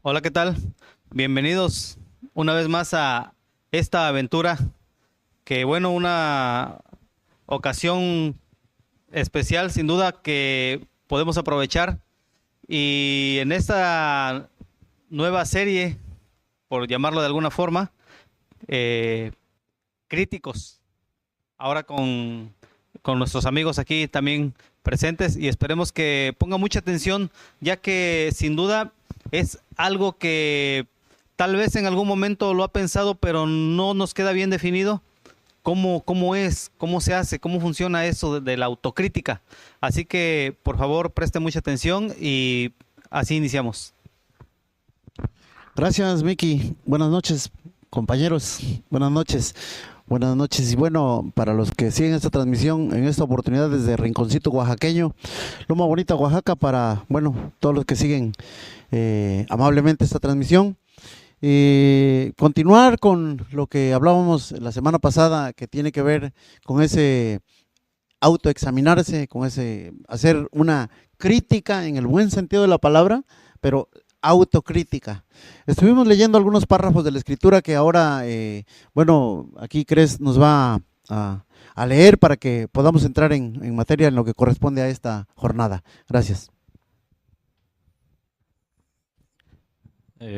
Hola, ¿qué tal? Bienvenidos una vez más a esta aventura, que bueno, una ocasión especial sin duda que podemos aprovechar. Y en esta nueva serie, por llamarlo de alguna forma, eh, críticos, ahora con nuestros amigos aquí también presentes, y esperemos que ponga mucha atención, ya que sin duda es algo que tal vez en algún momento lo ha pensado, pero no nos queda bien definido cómo es, cómo se hace, cómo funciona eso de la autocrítica. Así que por favor preste mucha atención y así iniciamos. Gracias, Miki. Buenas noches, compañeros. Buenas noches. Buenas noches. Y bueno, para los que siguen esta transmisión en esta oportunidad desde Rinconcito Oaxaqueño, Loma Bonita, Oaxaca, para, bueno, todos los que siguen amablemente esta transmisión. Continuar con lo que hablábamos la semana pasada, que tiene que ver con ese autoexaminarse, con ese hacer una crítica en el buen sentido de la palabra, pero autocrítica. Estuvimos leyendo algunos párrafos de la escritura que ahora, bueno, aquí Cres nos va a leer para que podamos entrar en materia en lo que corresponde a esta jornada. Gracias.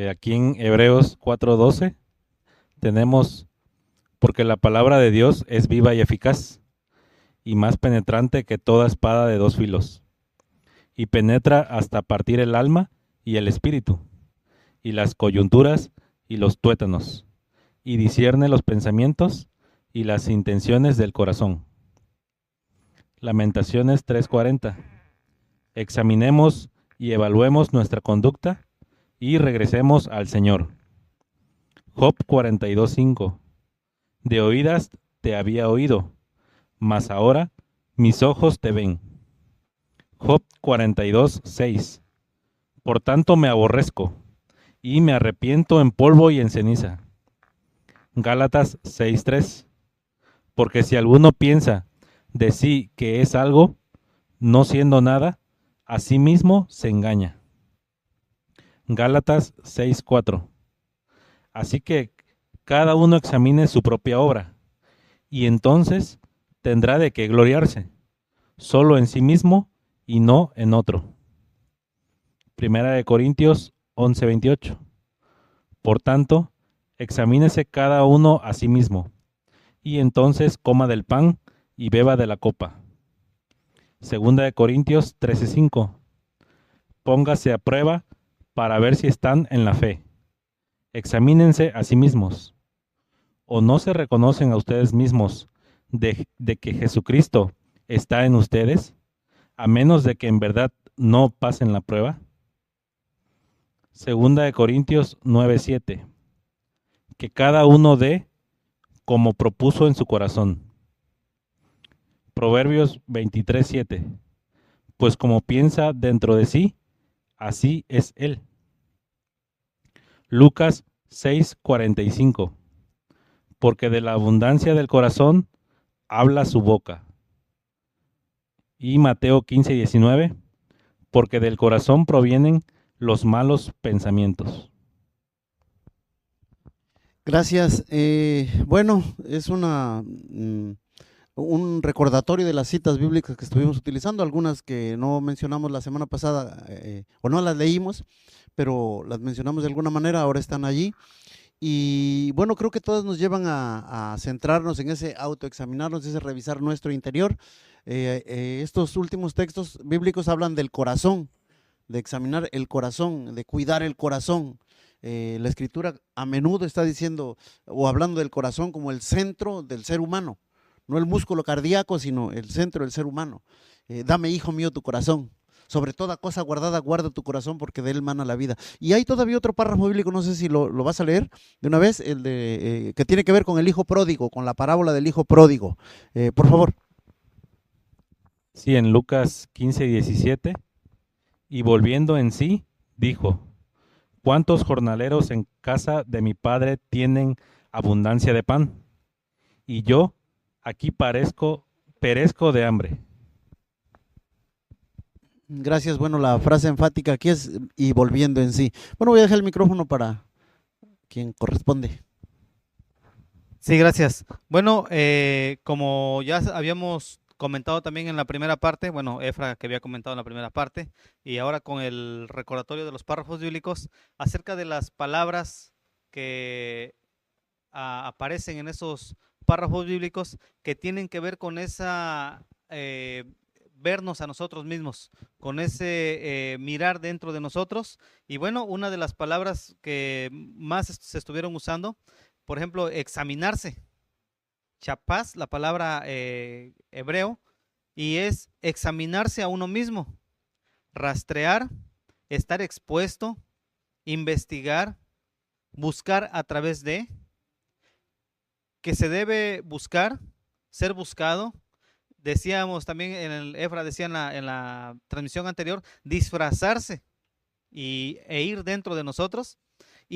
Aquí en Hebreos 4:12 tenemos, porque la palabra de Dios es viva y eficaz, y más penetrante que toda espada de dos filos, y penetra hasta partir el alma y el espíritu, y las coyunturas y los tuétanos, y discierne los pensamientos y las intenciones del corazón. Lamentaciones 3:40. Examinemos y evaluemos nuestra conducta y regresemos al Señor. Job 42:5. De oídas te había oído, mas ahora mis ojos te ven. Job 42:6. Por tanto me aborrezco, y me arrepiento en polvo y en ceniza. Gálatas 6:3. Porque si alguno piensa de sí que es algo, no siendo nada, a sí mismo se engaña. Gálatas 6:4. Así que cada uno examine su propia obra, y entonces tendrá de qué gloriarse, solo en sí mismo y no en otro. Primera de Corintios 11:28. Por tanto, examínese cada uno a sí mismo, y entonces coma del pan y beba de la copa. Segunda de Corintios 13:5. Póngase a prueba para ver si están en la fe. Examínense a sí mismos. ¿O no se reconocen a ustedes mismos de que Jesucristo está en ustedes, a menos de que en verdad no pasen la prueba? Segunda de Corintios 9:7. Que cada uno dé como propuso en su corazón. Proverbios 23:7. Pues como piensa dentro de sí, así es él. Lucas 6:45. Porque de la abundancia del corazón habla su boca. Y Mateo 15:19. Porque del corazón provienen los malos pensamientos. Gracias. Bueno, es un recordatorio de las citas bíblicas que estuvimos utilizando, algunas que no mencionamos la semana pasada o no las leímos, pero las mencionamos de alguna manera, ahora están allí. Y bueno, creo que todas nos llevan a centrarnos en ese autoexaminarnos, ese revisar nuestro interior. Estos últimos textos bíblicos hablan del corazón, de examinar el corazón, de cuidar el corazón. La escritura a menudo está diciendo o hablando del corazón como el centro del ser humano, no el músculo cardíaco, sino el centro del ser humano. Dame, hijo mío, tu corazón. Sobre toda cosa guardada, guarda tu corazón porque de él mana la vida. Y hay todavía otro párrafo bíblico, no sé si lo vas a leer de una vez, el de que tiene que ver con el hijo pródigo, con la parábola del hijo pródigo. Por favor. Sí, en Lucas 15:17. Y volviendo en sí, dijo: ¿Cuántos jornaleros en casa de mi padre tienen abundancia de pan? Y yo aquí perezco de hambre. Gracias. Bueno, la frase enfática aquí es y volviendo en sí. Bueno, voy a dejar el micrófono para quien corresponde. Sí, gracias. Bueno, como ya habíamos comentado también en la primera parte, bueno, Efra que había comentado en la primera parte, y ahora con el recordatorio de los párrafos bíblicos, acerca de las palabras que aparecen en esos párrafos bíblicos que tienen que ver con esa vernos a nosotros mismos, con ese mirar dentro de nosotros. Y bueno, una de las palabras que más se estuvieron usando, por ejemplo, examinarse. Chapaz, la palabra hebreo, y es examinarse a uno mismo, rastrear, estar expuesto, investigar, buscar a través de, que se debe buscar, ser buscado. Decíamos también en el Efra, decía en la transmisión anterior, disfrazarse e ir dentro de nosotros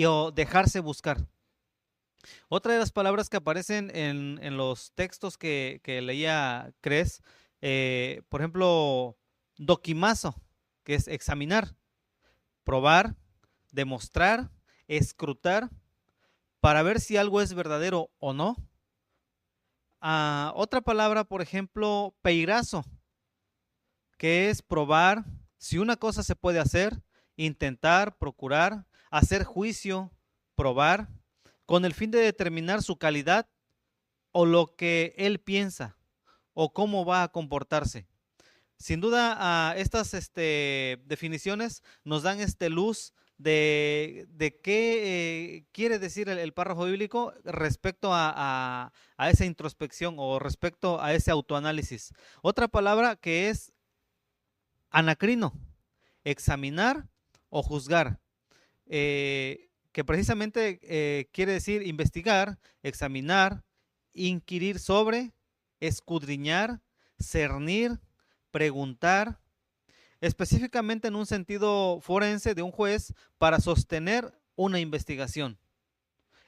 o dejarse buscar. Otra de las palabras que aparecen en los textos que leía Cres, por ejemplo, doquimazo, que es examinar, probar, demostrar, escrutar, para ver si algo es verdadero o no. Otra palabra, por ejemplo, peirazo, que es probar si una cosa se puede hacer, intentar, procurar, hacer juicio, probar, con el fin de determinar su calidad o lo que él piensa o cómo va a comportarse. Sin duda, estas definiciones nos dan luz de qué quiere decir el párrafo bíblico respecto a esa introspección o respecto a ese autoanálisis. Otra palabra que es anacrino, examinar o juzgar, que precisamente quiere decir investigar, examinar, inquirir sobre, escudriñar, cernir, preguntar, específicamente en un sentido forense de un juez para sostener una investigación,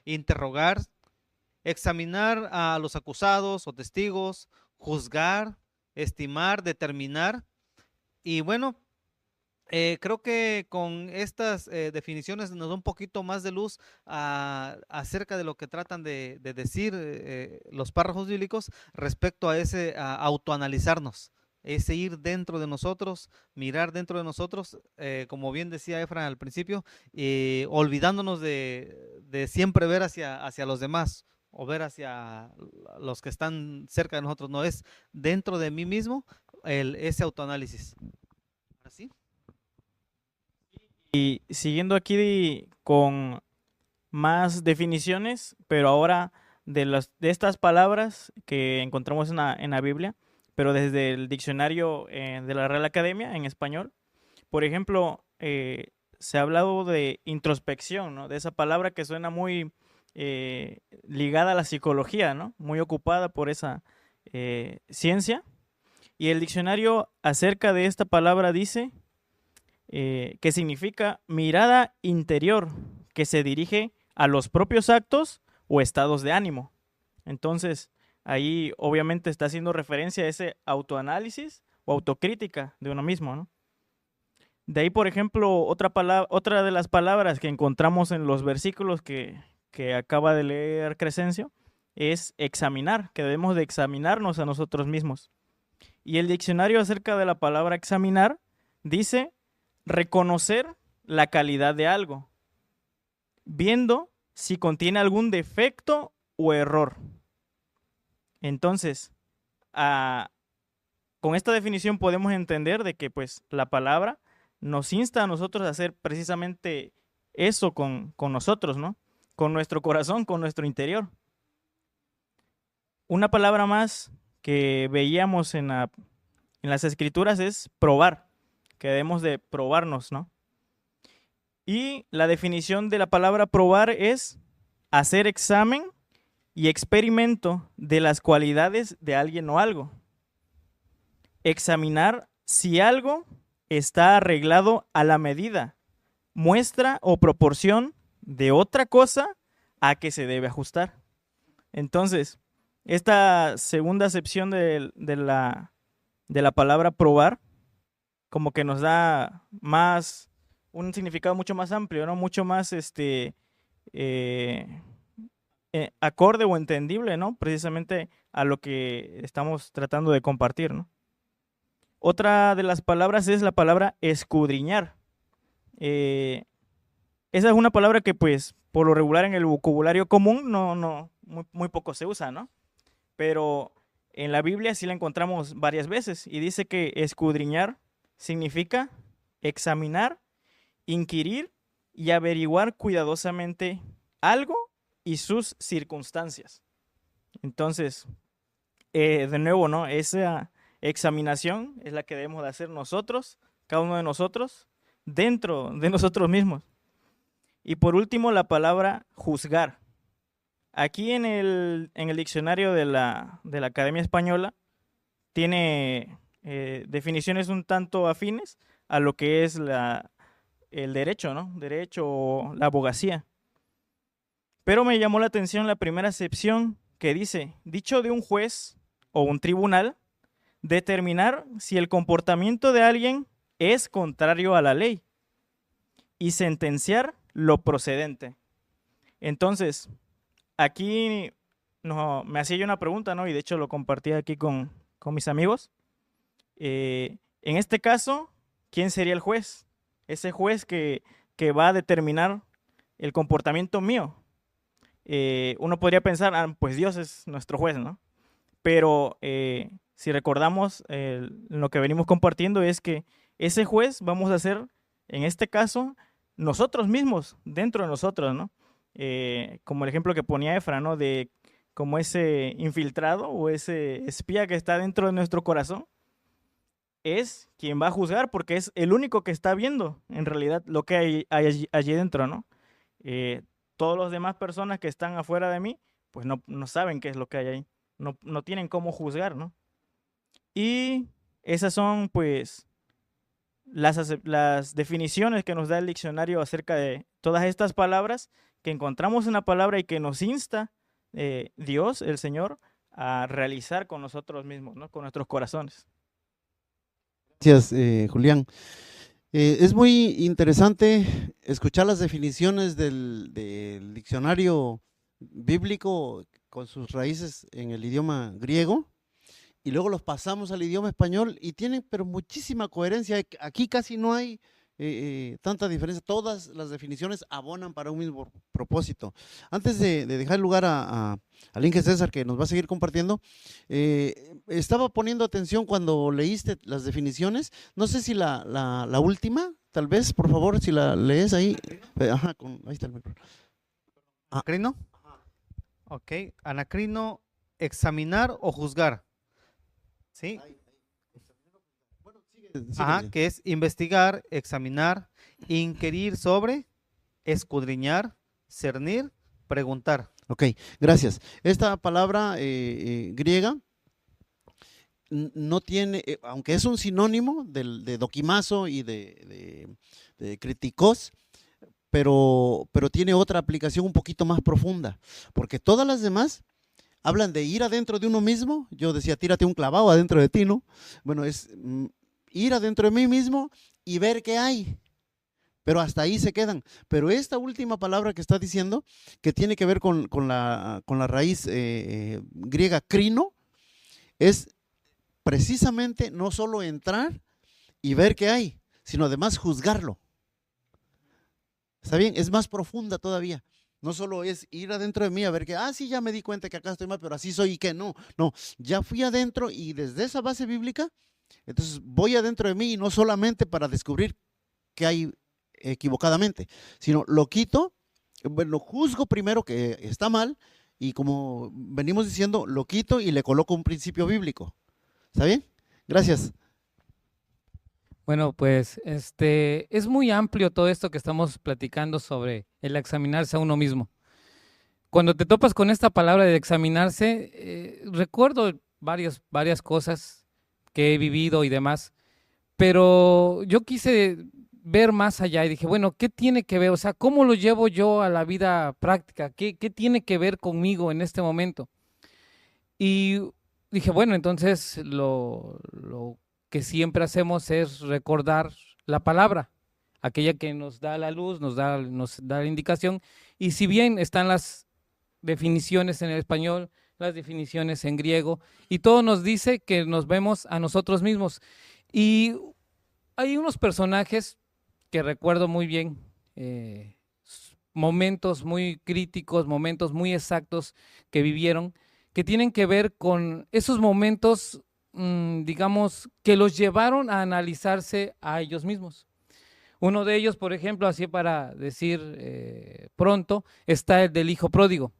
interrogar, examinar a los acusados o testigos, juzgar, estimar, determinar. Y bueno, creo que con estas definiciones nos da un poquito más de luz acerca de lo que tratan de decir los párrafos bíblicos respecto a ese autoanalizarnos, ese ir dentro de nosotros, mirar dentro de nosotros, como bien decía Efra al principio, olvidándonos de siempre ver hacia los demás o ver hacia los que están cerca de nosotros, no es dentro de mí mismo ese autoanálisis. ¿Así? Y siguiendo aquí con más definiciones, pero ahora de estas palabras que encontramos en la Biblia, pero desde el diccionario de la Real Academia en español. Por ejemplo, se ha hablado de introspección, ¿no? De esa palabra que suena muy ligada a la psicología, ¿no? Muy ocupada por esa ciencia. Y el diccionario acerca de esta palabra dice que significa mirada interior que se dirige a los propios actos o estados de ánimo. Entonces, ahí obviamente está haciendo referencia a ese autoanálisis o autocrítica de uno mismo, ¿no? De ahí, por ejemplo, otra de las palabras que encontramos en los versículos que acaba de leer Crescencio es examinar, que debemos de examinarnos a nosotros mismos. Y el diccionario acerca de la palabra examinar dice reconocer la calidad de algo, viendo si contiene algún defecto o error. Entonces, con esta definición podemos entender de que pues la palabra nos insta a nosotros a hacer precisamente eso con nosotros, ¿no? Con nuestro corazón, con nuestro interior. Una palabra más que veíamos en las escrituras es probar, que debemos de probarnos, ¿no? Y la definición de la palabra probar es hacer examen y experimento de las cualidades de alguien o algo. Examinar si algo está arreglado a la medida, muestra o proporción de otra cosa a que se debe ajustar. Entonces, esta segunda acepción de la palabra probar como que nos da más, un significado mucho más amplio, ¿no? Mucho más acorde o entendible, ¿no? Precisamente a lo que estamos tratando de compartir, ¿no? Otra de las palabras es la palabra escudriñar. Eh, Esa es una palabra que, pues, por lo regular en el vocabulario común muy poco se usa, ¿no? Pero en la Biblia sí la encontramos varias veces y dice que escudriñar significa examinar, inquirir y averiguar cuidadosamente algo y sus circunstancias. Entonces, de nuevo, ¿no? Esa examinación es la que debemos de hacer nosotros, cada uno de nosotros, dentro de nosotros mismos. Y por último, la palabra juzgar. Aquí en el diccionario de la Academia Española tiene definiciones un tanto afines a lo que es el derecho, ¿no? Derecho o la abogacía. Pero me llamó la atención la primera acepción que dice, dicho de un juez o un tribunal, determinar si el comportamiento de alguien es contrario a la ley y sentenciar lo procedente. Entonces, aquí me hacía yo una pregunta, ¿no? Y de hecho lo compartí aquí con mis amigos. En este caso, ¿quién sería el juez? Ese juez que va a determinar el comportamiento mío. Uno podría pensar, pues Dios es nuestro juez, ¿no? Pero si recordamos lo que venimos compartiendo es que ese juez vamos a ser, en este caso, nosotros mismos, dentro de nosotros, ¿no? Como el ejemplo que ponía Efra, ¿no? De como ese infiltrado o ese espía que está dentro de nuestro corazón, es quien va a juzgar porque es el único que está viendo en realidad lo que hay allí dentro, ¿no? Todos los demás personas que están afuera de mí, pues no saben qué es lo que hay ahí, no tienen cómo juzgar, ¿no? Y esas son, pues, las definiciones que nos da el diccionario acerca de todas estas palabras que encontramos en la palabra y que nos insta Dios, el Señor, a realizar con nosotros mismos, ¿no? Con nuestros corazones. Gracias, Julián. Es muy interesante escuchar las definiciones del diccionario bíblico con sus raíces en el idioma griego y luego los pasamos al idioma español y tienen pero muchísima coherencia. Aquí casi no hay tanta diferencia. Todas las definiciones abonan para un mismo propósito. Antes de dejar lugar al Inge César, que nos va a seguir compartiendo, estaba poniendo atención cuando leíste las definiciones. No sé si la última, tal vez, por favor, si la lees ahí. Ajá, ahí está el micrófono. ¿Anacrino? Ok, anacrino, examinar o juzgar. ¿Sí? Ajá, que es investigar, examinar, inquirir sobre, escudriñar, cernir, preguntar. Ok, gracias. Esta palabra griega no tiene, aunque es un sinónimo de dokimazo y de kritikos, pero tiene otra aplicación un poquito más profunda, porque todas las demás hablan de ir adentro de uno mismo. Yo decía, tírate un clavado adentro de ti, ¿no? Bueno, es ir adentro de mí mismo y ver qué hay. Pero hasta ahí se quedan. Pero esta última palabra que está diciendo, que tiene que ver con la raíz griega crino, es precisamente no solo entrar y ver qué hay, sino además juzgarlo. ¿Está bien? Es más profunda todavía. No solo es ir adentro de mí a ver que, sí, ya me di cuenta que acá estoy mal, pero así soy y que no. No, ya fui adentro y desde esa base bíblica, entonces voy adentro de mí y no solamente para descubrir qué hay equivocadamente, sino lo quito, bueno, juzgo primero que está mal y como venimos diciendo, lo quito y le coloco un principio bíblico. ¿Está bien? Gracias. Bueno, pues es muy amplio todo esto que estamos platicando sobre el examinarse a uno mismo. Cuando te topas con esta palabra de examinarse, recuerdo varias cosas que he vivido y demás, pero yo quise ver más allá y dije, bueno, ¿qué tiene que ver? O sea, ¿cómo lo llevo yo a la vida práctica? ¿Qué tiene que ver conmigo en este momento? Y dije, bueno, entonces lo que siempre hacemos es recordar la palabra, aquella que nos da la luz, nos da la indicación, y si bien están las definiciones en el español, las definiciones en griego, y todo nos dice que nos vemos a nosotros mismos. Y hay unos personajes que recuerdo muy bien, momentos muy críticos, momentos muy exactos que vivieron, que tienen que ver con esos momentos, digamos, que los llevaron a analizarse a ellos mismos. Uno de ellos, por ejemplo, así para decir pronto, está el del hijo pródigo.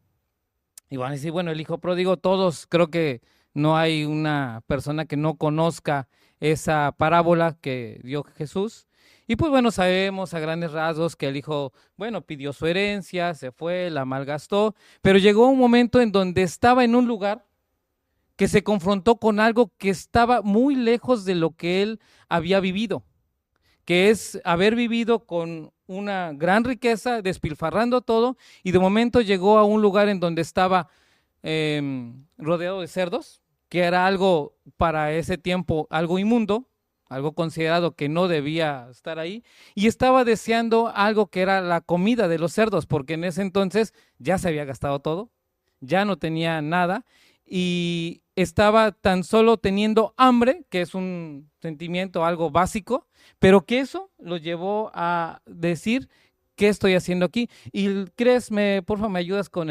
Y van a decir, bueno, el hijo pródigo, todos, creo que no hay una persona que no conozca esa parábola que dio Jesús. Y pues bueno, sabemos a grandes rasgos que el hijo, bueno, pidió su herencia, se fue, la malgastó, pero llegó un momento en donde estaba en un lugar que se confrontó con algo que estaba muy lejos de lo que él había vivido, que es haber vivido con una gran riqueza, despilfarrando todo, y de momento llegó a un lugar en donde estaba rodeado de cerdos, que era algo para ese tiempo algo inmundo, algo considerado que no debía estar ahí, y estaba deseando algo que era la comida de los cerdos, porque en ese entonces ya se había gastado todo, ya no tenía nada, y estaba tan solo teniendo hambre, que es un sentimiento algo básico, pero que eso lo llevó a decir, ¿qué estoy haciendo aquí? Y porfa, me ayudas con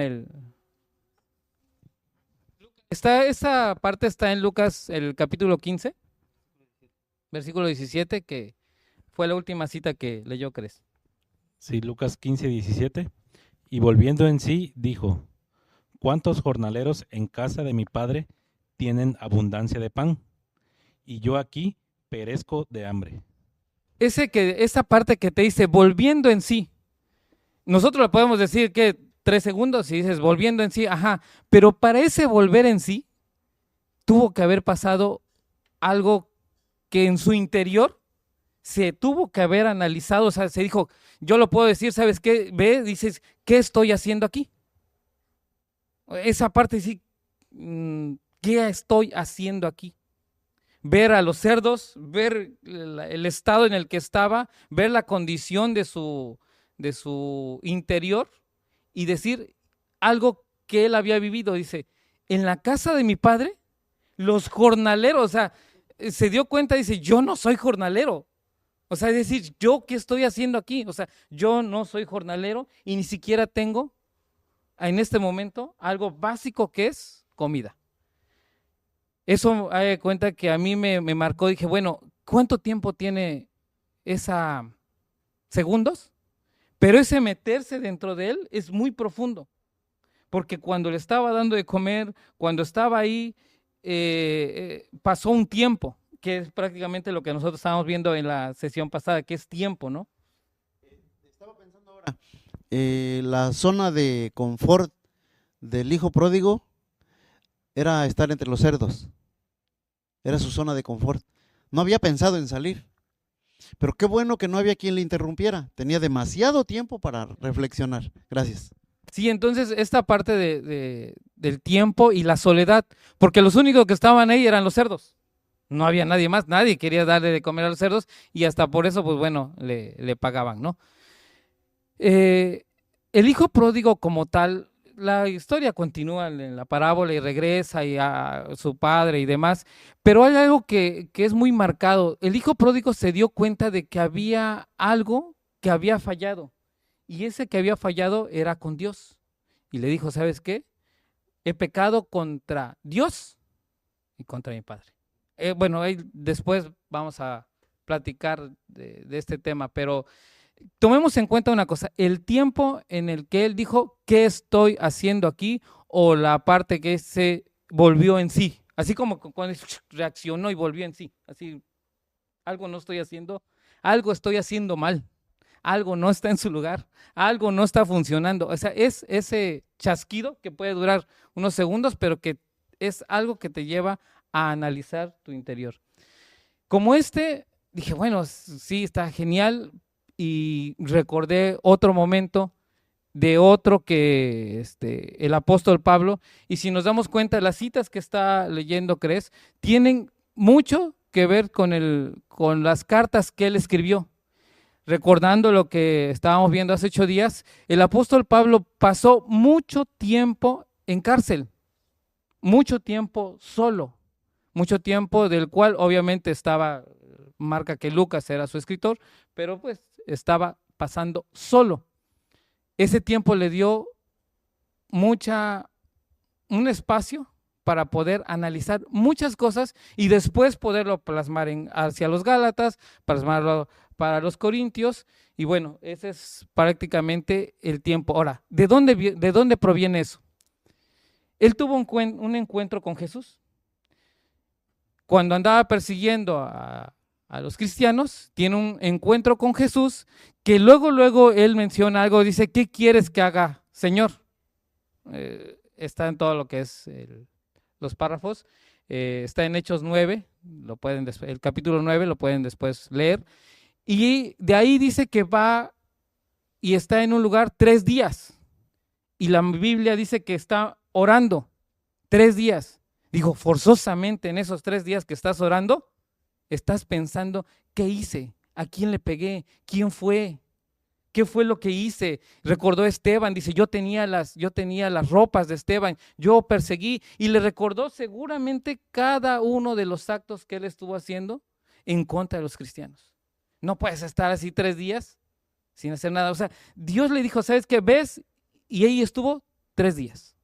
esa parte está en Lucas, el capítulo 15, versículo 17, que fue la última cita que leyó Cres. Sí, Lucas 15, 17. Y volviendo en sí, dijo: ¿cuántos jornaleros en casa de mi padre tienen abundancia de pan? Y yo aquí perezco de hambre. Esa parte que te dice volviendo en sí, nosotros le podemos decir que 3 segundos y dices volviendo en sí, ajá, pero para ese volver en sí tuvo que haber pasado algo que en su interior se tuvo que haber analizado, o sea, se dijo, yo lo puedo decir, ¿sabes qué? Ve, dices, ¿qué estoy haciendo aquí? Esa parte sí, ¿qué estoy haciendo aquí? Ver a los cerdos, ver el estado en el que estaba, ver la condición de su interior y decir algo que él había vivido. Dice, en la casa de mi padre, los jornaleros, o sea, se dio cuenta, dice, yo no soy jornalero. O sea, es decir, ¿yo qué estoy haciendo aquí? O sea, yo no soy jornalero y ni siquiera tengo en este momento algo básico que es comida. Eso, hay cuenta que a mí me marcó, dije, bueno, ¿cuánto tiempo tiene esa segundos? Pero ese meterse dentro de él es muy profundo, porque cuando le estaba dando de comer, cuando estaba ahí, pasó un tiempo, que es prácticamente lo que nosotros estábamos viendo en la sesión pasada, que es tiempo, ¿no? Estaba pensando ahora, la zona de confort del hijo pródigo era estar entre los cerdos, era su zona de confort. No había pensado en salir, pero qué bueno que no había quien le interrumpiera, tenía demasiado tiempo para reflexionar. Gracias. Sí, entonces esta parte del tiempo y la soledad, porque los únicos que estaban ahí eran los cerdos. No había nadie más, nadie quería darle de comer a los cerdos y hasta por eso, pues bueno, le pagaban, ¿no? El hijo pródigo como tal, la historia continúa en la parábola y regresa y a su padre y demás, pero hay algo que es muy marcado. El hijo pródigo se dio cuenta de que había algo que había fallado y ese que había fallado era con Dios. Y le dijo, ¿sabes qué? He pecado contra Dios y contra mi padre. Bueno, ahí después vamos a platicar de este tema, pero tomemos en cuenta una cosa, el tiempo en el que él dijo, ¿qué estoy haciendo aquí? O la parte que se volvió en sí, así como cuando reaccionó y volvió en sí, así, algo no estoy haciendo, algo estoy haciendo mal, algo no está en su lugar, algo no está funcionando. O sea, es ese chasquido que puede durar unos segundos, pero que es algo que te lleva a analizar tu interior. Como dije, bueno, sí, está genial, y recordé otro momento de otro que el apóstol Pablo, y si nos damos cuenta, las citas que está leyendo Cres tienen mucho que ver con las cartas que él escribió. Recordando lo que estábamos viendo hace 8 días, el apóstol Pablo pasó mucho tiempo en cárcel, mucho tiempo solo, mucho tiempo del cual obviamente marca que Lucas era su escritor, pero pues estaba pasando solo. Ese tiempo le dio un espacio para poder analizar muchas cosas y después poderlo plasmar hacia los Gálatas, plasmarlo para los Corintios, y bueno, ese es prácticamente el tiempo. Ahora, ¿de dónde proviene eso? Él tuvo un encuentro con Jesús. Cuando andaba persiguiendo a los cristianos, tiene un encuentro con Jesús, que luego él menciona algo, dice, ¿qué quieres que haga, Señor? Está en todo lo que es los párrafos, está en Hechos 9, el capítulo 9, lo pueden después leer, y de ahí dice que va y está en un lugar 3 días, y la Biblia dice que está orando 3 días. Digo, forzosamente en esos 3 días que estás orando, estás pensando, ¿qué hice? ¿A quién le pegué? ¿Quién fue? ¿Qué fue lo que hice? Recordó Esteban, dice, yo tenía las ropas de Esteban, yo perseguí, y le recordó seguramente cada uno de los actos que él estuvo haciendo en contra de los cristianos. No puedes estar así 3 días sin hacer nada. O sea, Dios le dijo, ¿sabes qué? ¿Ves? Y ahí estuvo 3 días.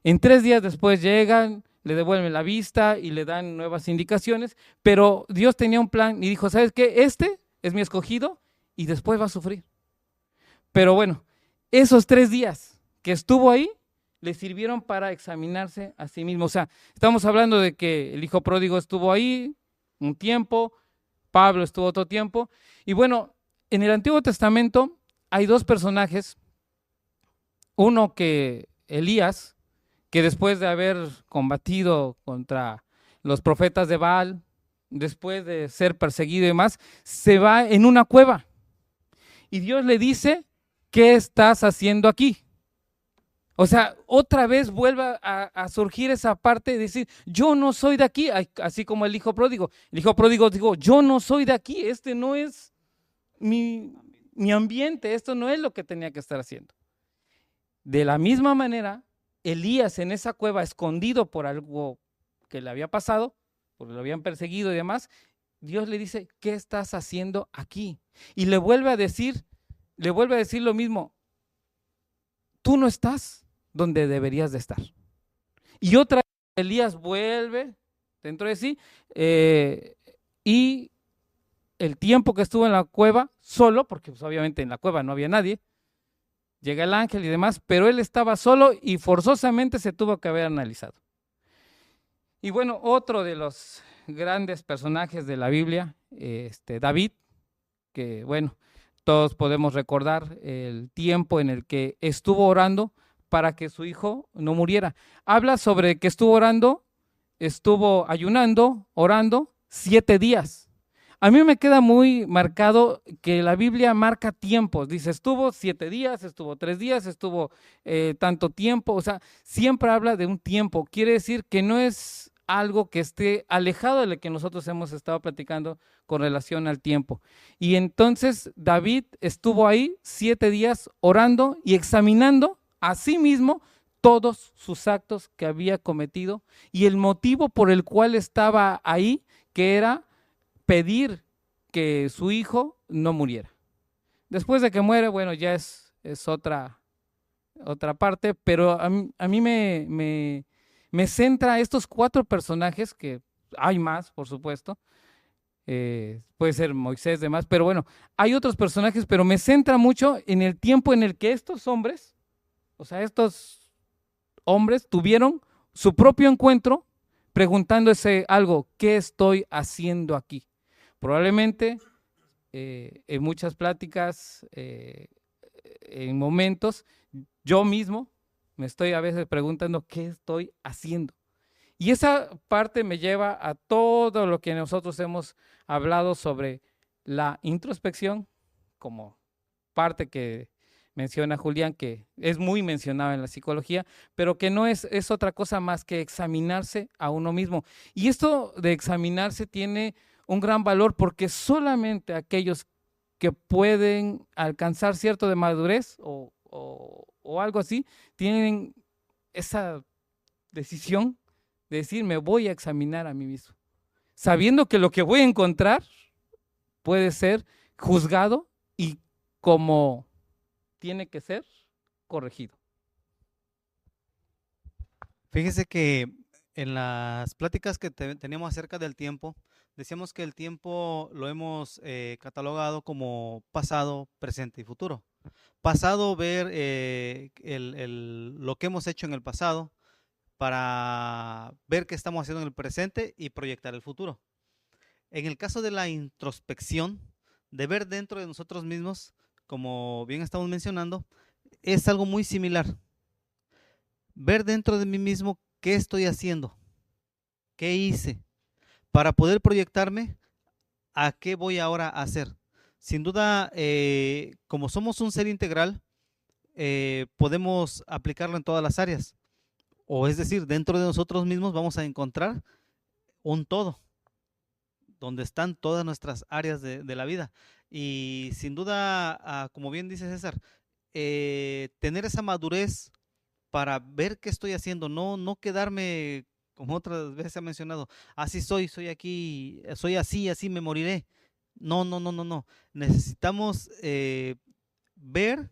En 3 días después llegan, le devuelven la vista y le dan nuevas indicaciones, pero Dios tenía un plan y dijo, ¿sabes qué? Este es mi escogido y después va a sufrir. Pero bueno, esos 3 días que estuvo ahí, le sirvieron para examinarse a sí mismo. O sea, estamos hablando de que el hijo pródigo estuvo ahí un tiempo, Pablo estuvo otro tiempo, y bueno, en el Antiguo Testamento hay 2 personajes, uno que Elías, que después de haber combatido contra los profetas de Baal, después de ser perseguido y demás, se va en una cueva. Y Dios le dice, ¿qué estás haciendo aquí? O sea, otra vez vuelve a surgir esa parte de decir, yo no soy de aquí, así como el hijo pródigo. El hijo pródigo dijo, yo no soy de aquí, este no es mi ambiente, esto no es lo que tenía que estar haciendo. De la misma manera, Elías en esa cueva, escondido por algo que le había pasado, porque lo habían perseguido y demás, Dios le dice, ¿qué estás haciendo aquí? Y le vuelve a decir lo mismo, tú no estás donde deberías de estar. Y otra vez Elías vuelve dentro de sí, y el tiempo que estuvo en la cueva, solo, porque pues, obviamente en la cueva no había nadie, llega el ángel y demás, pero él estaba solo y forzosamente se tuvo que haber analizado. Y bueno, otro de los grandes personajes de la Biblia, David, que bueno, todos podemos recordar el tiempo en el que estuvo orando para que su hijo no muriera. Habla sobre que estuvo orando, estuvo ayunando, orando 7 días. A mí me queda muy marcado que la Biblia marca tiempos. Dice, estuvo 7 días, estuvo 3 días, estuvo tanto tiempo. O sea, siempre habla de un tiempo. Quiere decir que no es algo que esté alejado de lo que nosotros hemos estado platicando con relación al tiempo. Y entonces David estuvo ahí 7 días orando y examinando a sí mismo todos sus actos que había cometido y el motivo por el cual estaba ahí, que era pedir que su hijo no muriera. Después de que muere, bueno, ya es otra parte, pero a mí me centra estos 4 personajes, que hay más, por supuesto, puede ser Moisés, demás, pero bueno, hay otros personajes, pero me centra mucho en el tiempo en el que estos hombres, o sea, estos hombres tuvieron su propio encuentro preguntándose algo, ¿qué estoy haciendo aquí? Probablemente en muchas pláticas, en momentos, yo mismo me estoy a veces preguntando qué estoy haciendo. Y esa parte me lleva a todo lo que nosotros hemos hablado sobre la introspección como parte que menciona Julián, que es muy mencionado en la psicología, pero que no es otra cosa más que examinarse a uno mismo. Y esto de examinarse tiene un gran valor porque solamente aquellos que pueden alcanzar cierto de madurez o algo así, tienen esa decisión de decir, me voy a examinar a mí mismo, sabiendo que lo que voy a encontrar puede ser juzgado y como tiene que ser corregido. Fíjese que en las pláticas que teníamos acerca del tiempo, decíamos que el tiempo lo hemos catalogado como pasado, presente y futuro. Pasado, ver lo que hemos hecho en el pasado para ver qué estamos haciendo en el presente y proyectar el futuro. En el caso de la introspección, de ver dentro de nosotros mismos, como bien estamos mencionando, es algo muy similar. Ver dentro de mí mismo qué estoy haciendo, qué hice, para poder proyectarme a qué voy ahora a hacer. Sin duda, como somos un ser integral, podemos aplicarlo en todas las áreas. O es decir, dentro de nosotros mismos vamos a encontrar un todo, donde están todas nuestras áreas de la vida. Y sin duda, como bien dice César, tener esa madurez para ver qué estoy haciendo, no quedarme, como otras veces se ha mencionado, así soy aquí, soy así me moriré. No. Necesitamos ver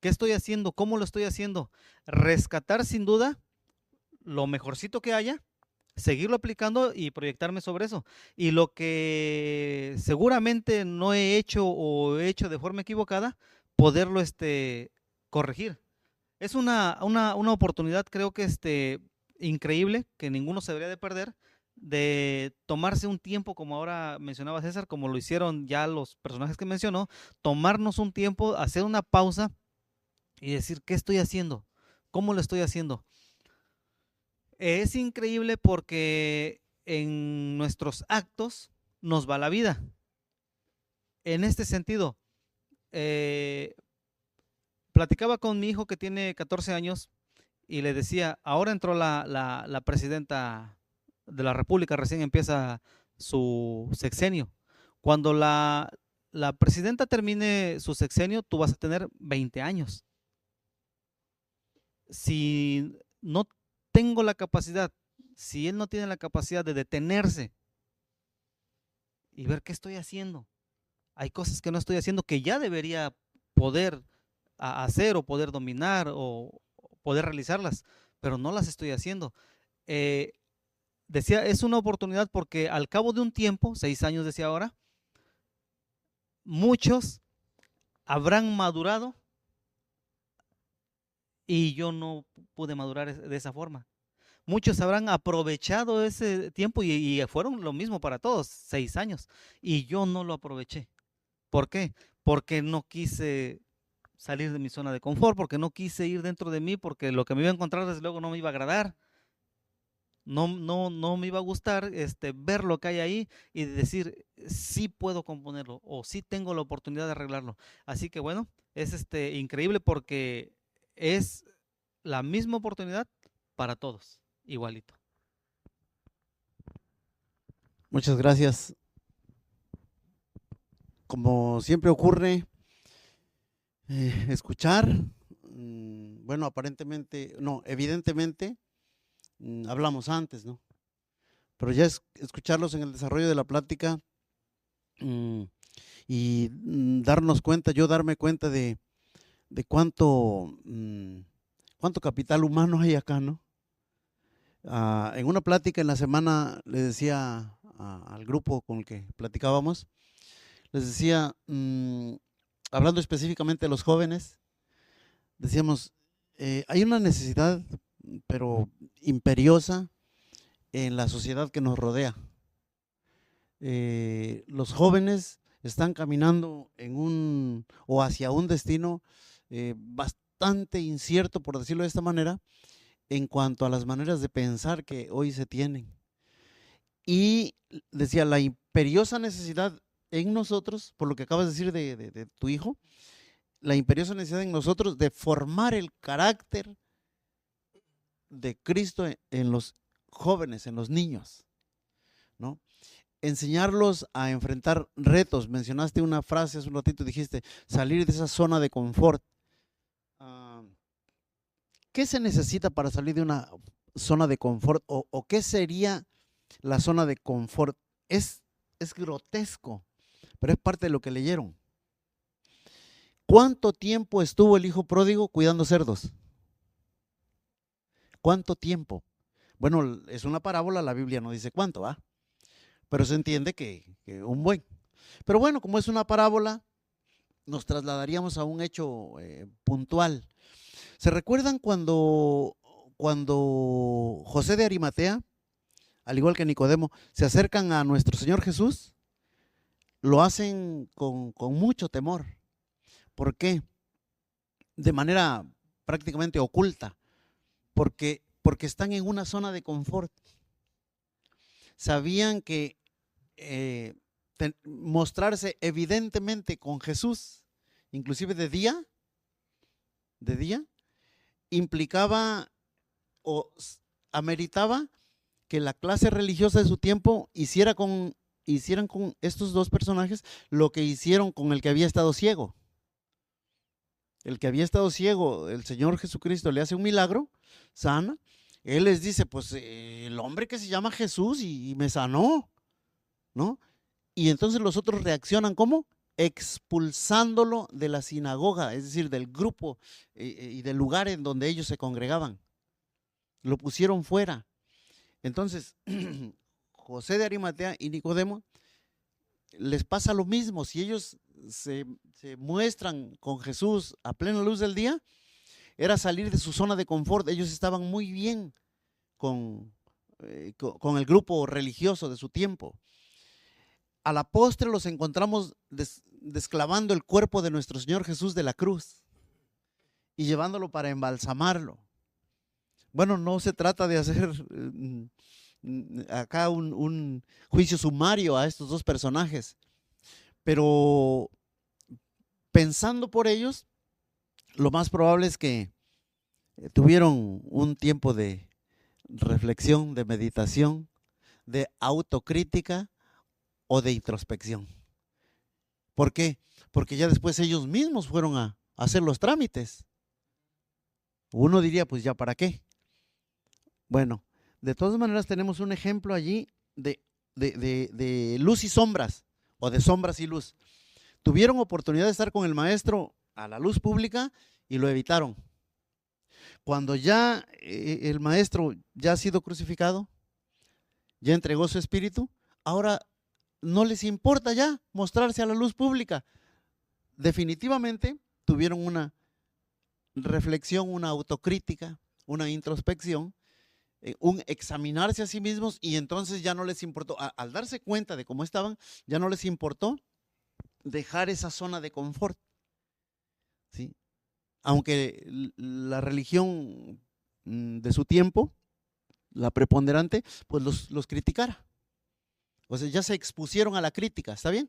qué estoy haciendo, cómo lo estoy haciendo, rescatar sin duda lo mejorcito que haya, seguirlo aplicando y proyectarme sobre eso. Y lo que seguramente no he hecho o he hecho de forma equivocada, poderlo corregir. Es una oportunidad, creo que increíble, que ninguno se debería de perder, de tomarse un tiempo, como ahora mencionaba César, como lo hicieron ya los personajes que mencionó, tomarnos un tiempo, hacer una pausa y decir, ¿qué estoy haciendo? ¿Cómo lo estoy haciendo? Es increíble porque en nuestros actos nos va la vida. En este sentido, platicaba con mi hijo que tiene 14 años y le decía, ahora entró la presidenta de la República, recién empieza su sexenio. Cuando la presidenta termine su sexenio, tú vas a tener 20 años. Si no tengo la capacidad, si él no tiene la capacidad de detenerse y ver qué estoy haciendo, hay cosas que no estoy haciendo que ya debería poder hacer o poder dominar o poder realizarlas, pero no las estoy haciendo. Decía, es una oportunidad porque al cabo de un tiempo, 6 años decía ahora, muchos habrán madurado y yo no pude madurar de esa forma. Muchos habrán aprovechado ese tiempo y fueron lo mismo para todos, 6 años, y yo no lo aproveché. ¿Por qué? Porque no quise salir de mi zona de confort, porque no quise ir dentro de mí, porque lo que me iba a encontrar desde luego no me iba a agradar. No me iba a gustar ver lo que hay ahí y decir, sí puedo componerlo o sí tengo la oportunidad de arreglarlo. Así que bueno, es increíble porque es la misma oportunidad para todos, igualito. Muchas gracias. Como siempre ocurre, escuchar, bueno, aparentemente, no, evidentemente, hablamos antes, ¿no? Pero ya escucharlos en el desarrollo de la plática y darnos cuenta, yo darme cuenta de cuánto capital humano hay acá, ¿no? En una plática en la semana le decía al grupo con el que platicábamos, les decía, hablando específicamente de los jóvenes, decíamos, hay una necesidad, pero imperiosa, en la sociedad que nos rodea. Los jóvenes están caminando o hacia un destino bastante incierto, por decirlo de esta manera, en cuanto a las maneras de pensar que hoy se tienen. Y decía, la imperiosa necesidad en nosotros, por lo que acabas de decir de tu hijo, la imperiosa necesidad en nosotros de formar el carácter de Cristo en los jóvenes, en los niños, ¿no? Enseñarlos a enfrentar retos. Mencionaste una frase hace un ratito, dijiste, salir de esa zona de confort. ¿Qué se necesita para salir de una zona de confort? ¿O qué sería la zona de confort? Es grotesco, pero es parte de lo que leyeron. ¿Cuánto tiempo estuvo el hijo pródigo cuidando cerdos? ¿Cuánto tiempo? Bueno, es una parábola, la Biblia no dice cuánto, ¿va? Pero se entiende que un buen. Pero bueno, como es una parábola, nos trasladaríamos a un hecho puntual. ¿Se recuerdan cuando José de Arimatea, al igual que Nicodemo, se acercan a nuestro Señor Jesús? Lo hacen con mucho temor. ¿Por qué? De manera prácticamente oculta. Porque están en una zona de confort. Sabían que mostrarse evidentemente con Jesús, inclusive de día, implicaba o ameritaba que la clase religiosa de su tiempo hicieran con estos dos personajes lo que hicieron con el que había estado ciego. El que había estado ciego, el Señor Jesucristo le hace un milagro, sana. Él les dice, pues el hombre que se llama Jesús y me sanó, ¿no? Y entonces los otros reaccionan, ¿cómo? Expulsándolo de la sinagoga, es decir, del grupo y del lugar en donde ellos se congregaban. Lo pusieron fuera. Entonces, José de Arimatea y Nicodemo les pasa lo mismo. Si ellos se muestran con Jesús a plena luz del día, era salir de su zona de confort. Ellos estaban muy bien con el grupo religioso de su tiempo. A la postre los encontramos desclavando el cuerpo de nuestro Señor Jesús de la cruz y llevándolo para embalsamarlo. Bueno, no se trata de hacer acá un juicio sumario a estos dos personajes, pero pensando por ellos, lo más probable es que tuvieron un tiempo de reflexión, de meditación, de autocrítica o de introspección. ¿Por qué? Porque ya después ellos mismos fueron a hacer los trámites. Uno diría, pues ya para qué. Bueno, de todas maneras tenemos un ejemplo allí de luz y sombras, o de sombras y luz. Tuvieron oportunidad de estar con el maestro a la luz pública y lo evitaron. Cuando ya el maestro ya ha sido crucificado, ya entregó su espíritu, ahora no les importa ya mostrarse a la luz pública. Definitivamente tuvieron una reflexión, una autocrítica, una introspección, un examinarse a sí mismos, y entonces ya no les importó, al darse cuenta de cómo estaban, ya no les importó dejar esa zona de confort, ¿sí? Aunque la religión de su tiempo, la preponderante, pues los criticara. O sea, ya se expusieron a la crítica, ¿está bien?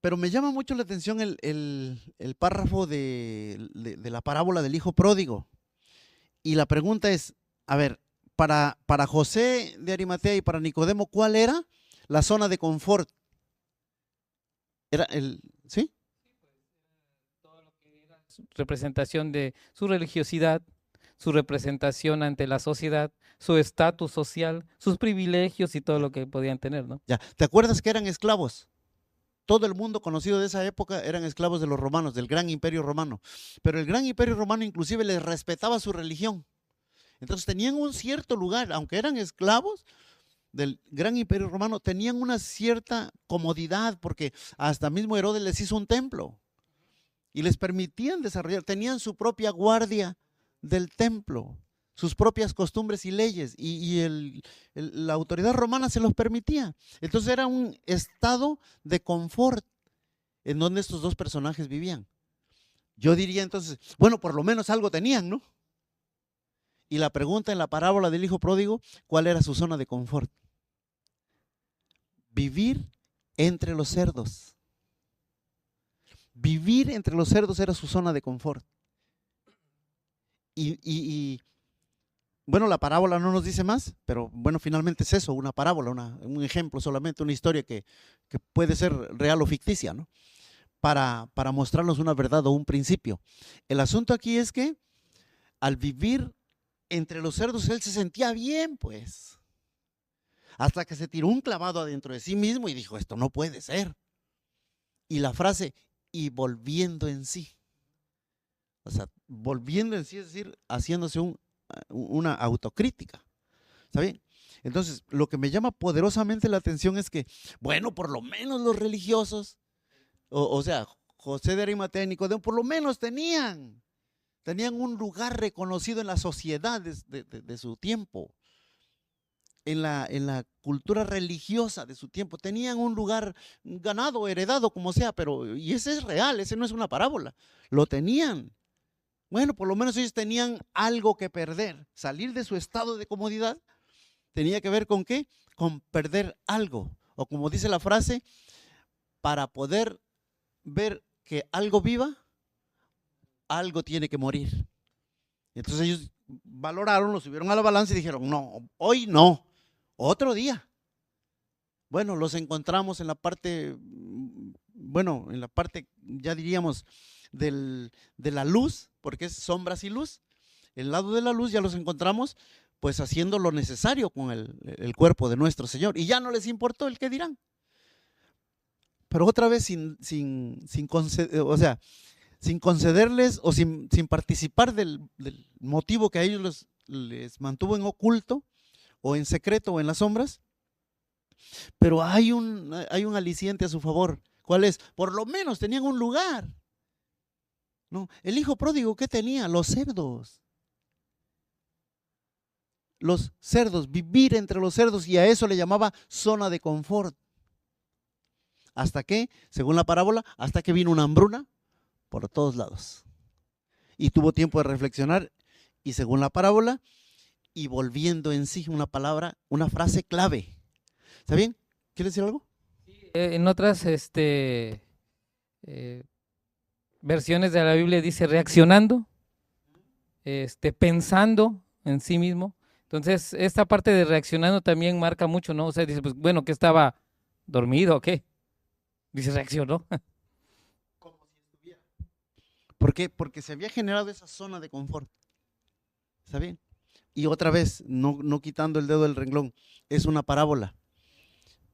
Pero me llama mucho la atención el párrafo de la parábola del hijo pródigo. Y la pregunta es, a ver, para José de Arimatea y para Nicodemo, ¿cuál era la zona de confort? ¿Era sí? Todo lo que era su representación de su religiosidad, su representación ante la sociedad, su estatus social, sus privilegios y todo lo que podían tener, ¿no? Ya, ¿te acuerdas que eran esclavos? Todo el mundo conocido de esa época eran esclavos de los romanos, del gran imperio romano. Pero el gran imperio romano inclusive les respetaba su religión. Entonces tenían un cierto lugar, aunque eran esclavos del gran imperio romano, tenían una cierta comodidad, porque hasta mismo Herodes les hizo un templo y les permitían desarrollar, tenían su propia guardia del templo, sus propias costumbres y leyes, y la autoridad romana se los permitía. Entonces era un estado de confort en donde estos dos personajes vivían. Yo diría entonces, bueno, por lo menos algo tenían, ¿no? Y la pregunta en la parábola del hijo pródigo, ¿cuál era su zona de confort? Vivir entre los cerdos. Vivir entre los cerdos era su zona de confort. Y bueno, la parábola no nos dice más, pero bueno, finalmente es eso, una parábola, un ejemplo solamente, una historia que puede ser real o ficticia, ¿no? Para mostrarnos una verdad o un principio. El asunto aquí es que al vivir entre los cerdos, él se sentía bien, pues. Hasta que se tiró un clavado adentro de sí mismo y dijo, esto no puede ser. Y la frase, y volviendo en sí. O sea, volviendo en sí, es decir, haciéndose una autocrítica. ¿Está bien? Entonces, lo que me llama poderosamente la atención es que, bueno, por lo menos los religiosos, o sea, José de Arimatea y Nicodemo, por lo menos tenían un lugar reconocido en la sociedad de su tiempo, en la cultura religiosa de su tiempo, tenían un lugar ganado, heredado, como sea, pero, y ese es real, ese no es una parábola, lo tenían. Bueno, por lo menos ellos tenían algo que perder. Salir de su estado de comodidad tenía que ver con ¿qué? Con perder algo. O como dice la frase, para poder ver que algo viva, algo tiene que morir. Entonces ellos valoraron, lo subieron a la balanza y dijeron, no, hoy no, otro día. Bueno, los encontramos en la parte, bueno, en la parte, ya diríamos, de la luz, porque es sombras y luz. El lado de la luz ya los encontramos pues haciendo lo necesario con el cuerpo de nuestro Señor. Y ya no les importó el qué dirán. Pero otra vez sin concederles o sin participar del motivo que a ellos les mantuvo en oculto o en secreto o en las sombras. Pero hay un aliciente a su favor. ¿Cuál es? Por lo menos tenían un lugar. ¿No? El hijo pródigo, ¿qué tenía? Los cerdos. Los cerdos, vivir entre los cerdos, y a eso le llamaba zona de confort. ¿Hasta qué? Según la parábola, hasta que vino una hambruna por todos lados. Y tuvo tiempo de reflexionar, y según la parábola, y volviendo en sí, una palabra, una frase clave. ¿Está bien? ¿Quieres decir algo? En otras versiones de la Biblia dice reaccionando, pensando en sí mismo. Entonces, esta parte de reaccionando también marca mucho, ¿no? O sea, dice, pues, bueno, ¿qué estaba dormido o qué? Dice, reaccionó. Como si estuviera. ¿Por qué? Porque se había generado esa zona de confort. ¿Está bien? Y otra vez, no quitando el dedo del renglón, es una parábola.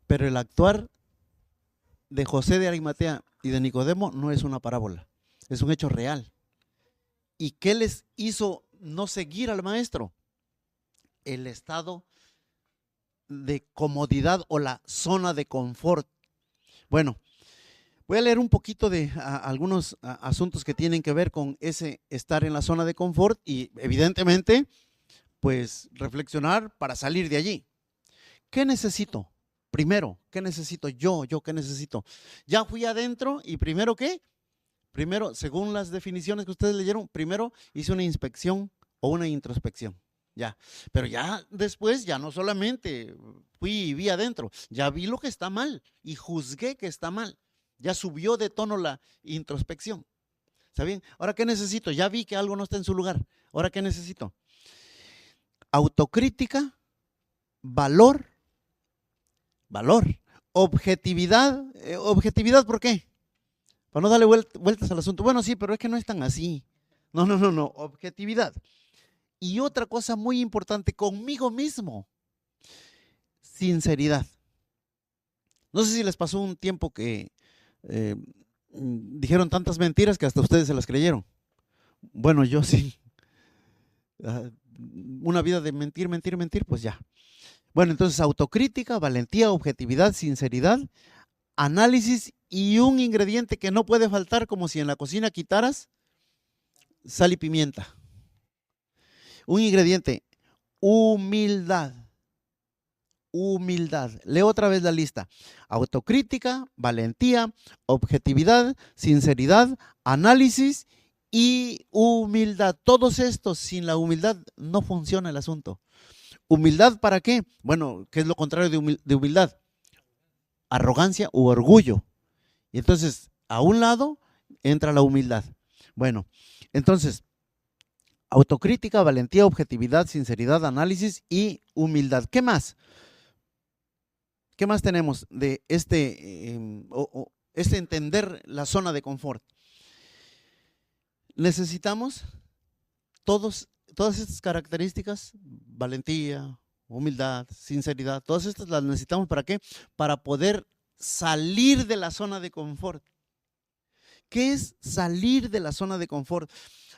Pero el actuar de José de Arimatea y de Nicodemo no es una parábola, es un hecho real. ¿Y qué les hizo no seguir al maestro? El estado de comodidad o la zona de confort. Bueno, voy a leer un poquito de algunos asuntos que tienen que ver con ese estar en la zona de confort y evidentemente, pues reflexionar para salir de allí. ¿Qué necesito? Primero, ¿qué necesito yo? ¿Qué necesito? Ya fui adentro y primero, ¿qué? Primero, según las definiciones que ustedes leyeron, primero hice una inspección o una introspección. Ya, pero ya después, ya no solamente fui y vi adentro, ya vi lo que está mal y juzgué que está mal. Ya subió de tono la introspección. ¿Está bien? Ahora, ¿qué necesito? Ya vi que algo no está en su lugar. Ahora, ¿qué necesito? Autocrítica, valor, objetividad. ¿Objetividad por qué? Para no darle vueltas al asunto. Bueno, sí, pero es que no es tan así. No, objetividad. Y otra cosa muy importante, conmigo mismo, sinceridad. No sé si les pasó un tiempo que dijeron tantas mentiras que hasta ustedes se las creyeron. Bueno, yo sí. Una vida de mentir, pues ya. Bueno, entonces autocrítica, valentía, objetividad, sinceridad, análisis y un ingrediente que no puede faltar, como si en la cocina quitaras sal y pimienta. Un ingrediente, humildad. Humildad. Leo otra vez la lista. Autocrítica, valentía, objetividad, sinceridad, análisis y humildad. Todos estos, sin la humildad no funciona el asunto. ¿Humildad para qué? Bueno, ¿qué es lo contrario de humildad? Arrogancia u orgullo. Y entonces, a un lado, entra la humildad. Bueno, entonces, autocrítica, valentía, objetividad, sinceridad, análisis y humildad. ¿Qué más? ¿Qué más tenemos de este entender la zona de confort? Necesitamos todas estas características, valentía, humildad, sinceridad, todas estas las necesitamos ¿para qué? Para poder salir de la zona de confort. ¿Qué es salir de la zona de confort?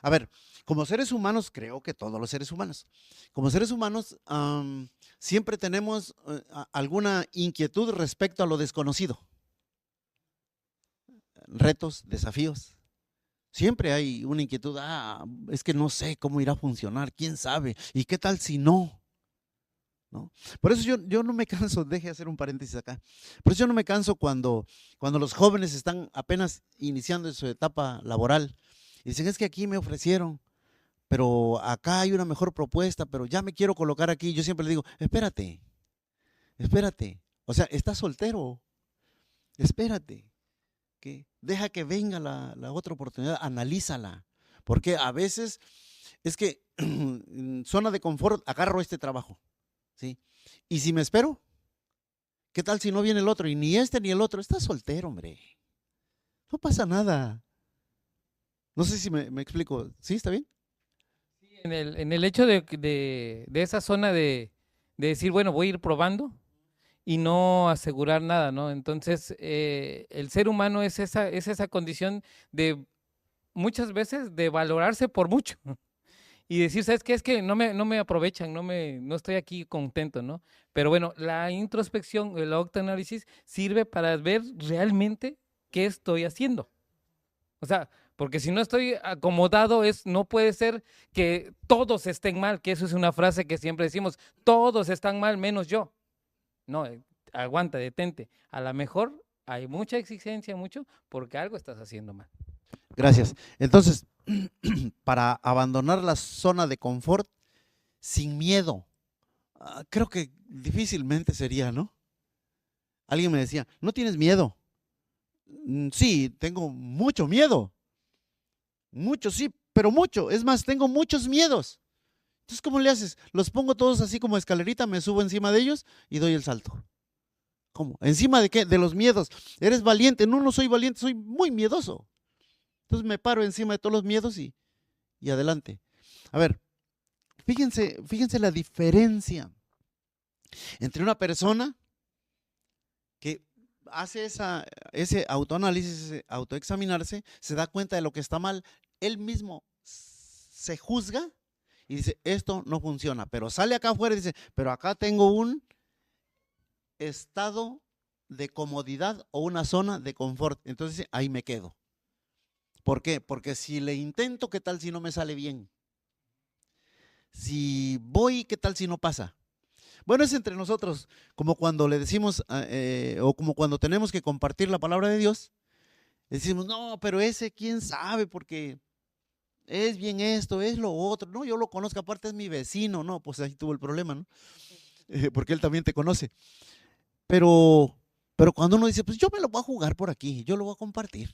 A ver, como seres humanos, creo que todos los seres humanos, como seres humanos siempre tenemos alguna inquietud respecto a lo desconocido. Retos, desafíos. Siempre hay una inquietud, es que no sé cómo irá a funcionar, quién sabe, y qué tal si no. ¿No? Por eso yo no me canso, deje hacer un paréntesis acá, por eso yo no me canso cuando los jóvenes están apenas iniciando en su etapa laboral y dicen, es que aquí me ofrecieron, pero acá hay una mejor propuesta, pero ya me quiero colocar aquí. Yo siempre le digo, espérate, o sea, estás soltero, espérate, que deja que venga la otra oportunidad, analízala, porque a veces es que en zona de confort agarro este trabajo. ¿Sí? Y si me espero, ¿qué tal si no viene el otro? Y ni este ni el otro, estás soltero, hombre. No pasa nada. No sé si me explico. ¿Sí? ¿Está bien? En el hecho de esa zona de decir, bueno, voy a ir probando y no asegurar nada, ¿no? Entonces, el ser humano es esa condición de muchas veces de valorarse por mucho. Y decir, ¿sabes qué? Es que no me aprovechan, no estoy aquí contento, ¿no? Pero bueno, la introspección, el autoanálisis sirve para ver realmente qué estoy haciendo. O sea, porque si no estoy acomodado, no puede ser que todos estén mal, que eso es una frase que siempre decimos, todos están mal menos yo. No, aguanta, detente. A lo mejor hay mucha exigencia, mucho, porque algo estás haciendo mal. Gracias. Entonces, para abandonar la zona de confort sin miedo, creo que difícilmente sería, ¿no? Alguien me decía, ¿no tienes miedo? Sí, tengo mucho miedo. Mucho, sí, pero mucho. Es más, tengo muchos miedos. Entonces, ¿cómo le haces? Los pongo todos así como escalerita, me subo encima de ellos y doy el salto. ¿Cómo? ¿Encima de qué? De los miedos. ¿Eres valiente? No soy valiente, soy muy miedoso. Entonces me paro encima de todos los miedos y adelante. A ver, fíjense la diferencia entre una persona que hace ese autoanálisis, ese autoexaminarse, se da cuenta de lo que está mal, él mismo se juzga y dice, esto no funciona, pero sale acá afuera y dice, pero acá tengo un estado de comodidad o una zona de confort, entonces ahí me quedo. ¿Por qué? Porque si le intento, ¿qué tal si no me sale bien? Si voy, ¿qué tal si no pasa? Bueno, es entre nosotros, como cuando le decimos, o como cuando tenemos que compartir la palabra de Dios, decimos, no, pero ese quién sabe, porque es bien esto, es lo otro, no, yo lo conozco, aparte es mi vecino, no, pues ahí tuvo el problema, ¿no? Porque él también te conoce. Pero cuando uno dice, pues yo me lo voy a jugar por aquí, yo lo voy a compartir.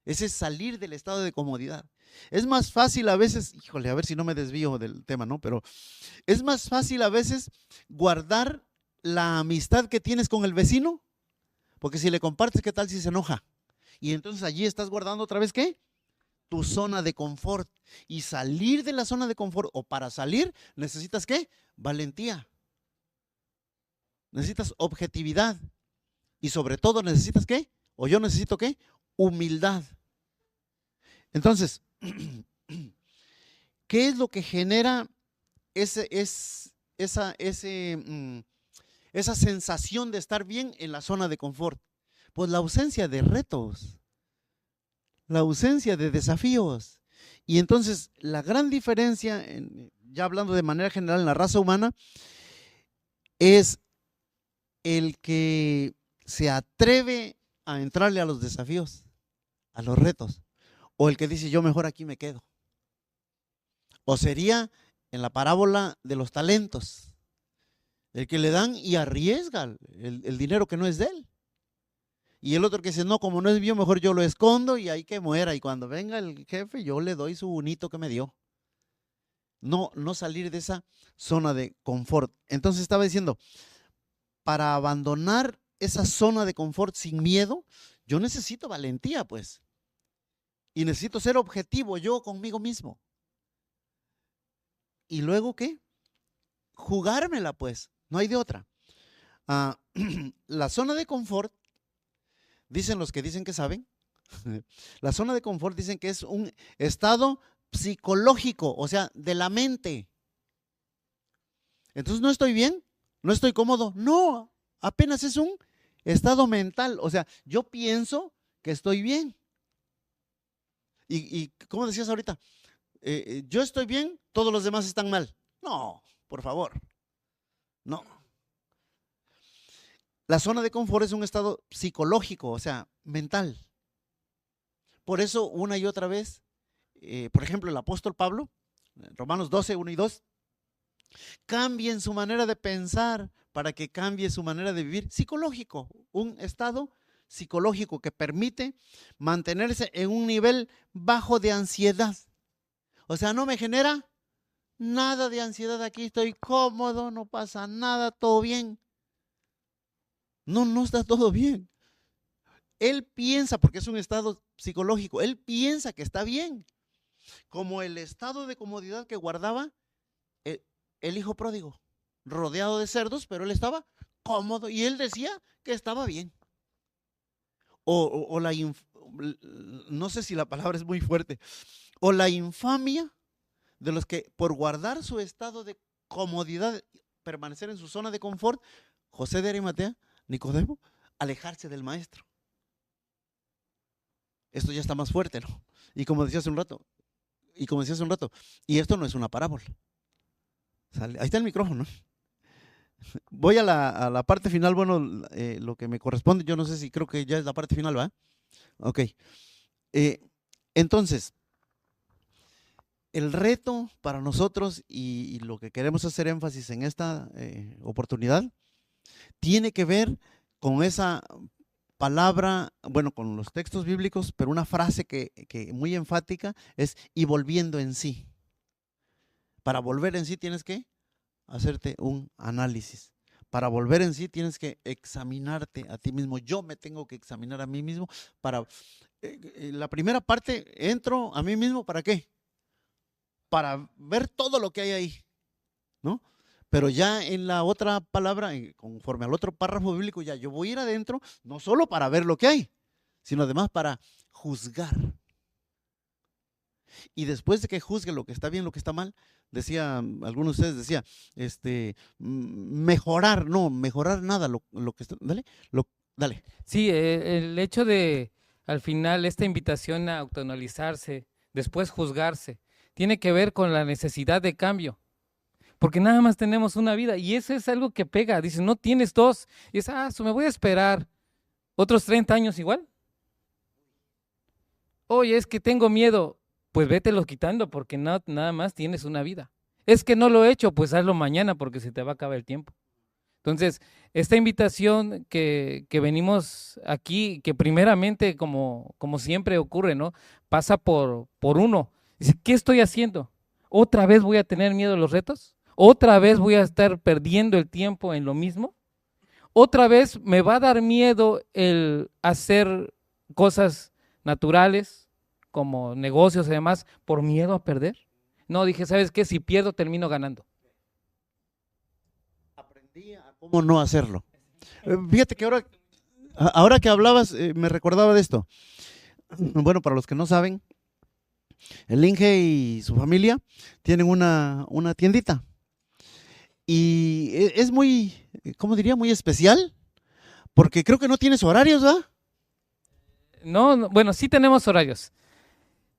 Ese es salir del estado de comodidad. Es más fácil a veces, híjole, a ver si no me desvío del tema, ¿no? Pero es más fácil a veces guardar la amistad que tienes con el vecino, porque si le compartes, ¿qué tal si se enoja? Y entonces allí estás guardando otra vez, ¿qué? Tu zona de confort. Y salir de la zona de confort, o para salir, necesitas, ¿qué? Valentía. Necesitas objetividad. Y sobre todo necesitas, ¿qué? O yo necesito, ¿qué? Humildad. Entonces, ¿qué es lo que genera esa sensación de estar bien en la zona de confort? Pues la ausencia de retos, la ausencia de desafíos. Y entonces la gran diferencia, ya hablando de manera general en la raza humana, es el que se atreve a entrarle a los desafíos, a los retos, o el que dice yo mejor aquí me quedo. O sería en la parábola de los talentos, el que le dan y arriesga el dinero que no es de él. Y el otro que dice, no, como no es mío, mejor yo lo escondo y ahí que muera. Y cuando venga el jefe, yo le doy su bonito que me dio. No, no salir de esa zona de confort. Entonces estaba diciendo, para abandonar esa zona de confort sin miedo, yo necesito valentía, pues. Y necesito ser objetivo yo conmigo mismo. ¿Y luego qué? Jugármela, pues. No hay de otra. La zona de confort, dicen los que dicen que saben, la zona de confort dicen que es un estado psicológico, o sea, de la mente. Entonces, ¿no estoy bien? ¿No estoy cómodo? No, apenas es un estado mental. O sea, yo pienso que estoy bien. Y ¿cómo decías ahorita? Yo estoy bien, todos los demás están mal. No, por favor. No. La zona de confort es un estado psicológico, o sea, mental. Por eso, una y otra vez, por ejemplo, el apóstol Pablo, Romanos 12, 1 y 2, cambien su manera de pensar para que cambie su manera de vivir psicológico, un estado psicológico que permite mantenerse en un nivel bajo de ansiedad. O sea, no me genera nada de ansiedad aquí, estoy cómodo, no pasa nada, todo bien. No, no está todo bien. Él piensa, porque es un estado psicológico, él piensa que está bien, como el estado de comodidad que guardaba el hijo pródigo, rodeado de cerdos, pero él estaba cómodo y él decía que estaba bien. No sé si la palabra es muy fuerte, o la infamia de los que por guardar su estado de comodidad, permanecer en su zona de confort, José de Arimatea, Nicodemo, alejarse del maestro. Esto ya está más fuerte, ¿no? Y como decía hace un rato, y esto no es una parábola. Ahí está el micrófono. Voy a la parte final, bueno, lo que me corresponde, yo no sé si creo que ya es la parte final, ¿va? Ok. Entonces, el reto para nosotros y lo que queremos hacer énfasis en esta oportunidad tiene que ver con esa palabra, bueno, con los textos bíblicos, pero una frase que muy enfática es y volviendo en sí. Para volver en sí tienes que hacerte un análisis. Para volver en sí tienes que examinarte a ti mismo. Yo me tengo que examinar a mí mismo para la primera parte entro a mí mismo, ¿para qué? Para ver todo lo que hay ahí, ¿no? Pero ya en la otra palabra, conforme al otro párrafo bíblico, ya yo voy a ir adentro, no solo para ver lo que hay, sino además para juzgar. Y después de que juzgue lo que está bien, lo que está mal, decía, algunos de ustedes decía, mejorar nada, lo que está, dale. Sí, el hecho de, al final, esta invitación a autoanalizarse, después juzgarse, tiene que ver con la necesidad de cambio. Porque nada más tenemos una vida y eso es algo que pega. Dices, no tienes dos. Y es, me voy a esperar otros 30 años igual. Oye, es que tengo miedo. Pues vételos quitando porque nada más tienes una vida. Es que no lo he hecho, pues hazlo mañana porque se te va a acabar el tiempo. Entonces, esta invitación que venimos aquí, que primeramente, como siempre ocurre, ¿no? Pasa por uno. Dice, ¿qué estoy haciendo? ¿Otra vez voy a tener miedo a los retos? ¿Otra vez voy a estar perdiendo el tiempo en lo mismo? ¿Otra vez me va a dar miedo el hacer cosas naturales, como negocios y demás, por miedo a perder? No, dije, ¿sabes qué? Si pierdo, termino ganando. Aprendí a cómo no hacerlo. Fíjate que ahora que hablabas, me recordaba de esto. Bueno, para los que no saben, el Inge y su familia tienen una tiendita. Y es muy, ¿cómo diría? Muy especial, porque creo que no tienes horarios, ¿verdad? No, bueno, sí tenemos horarios.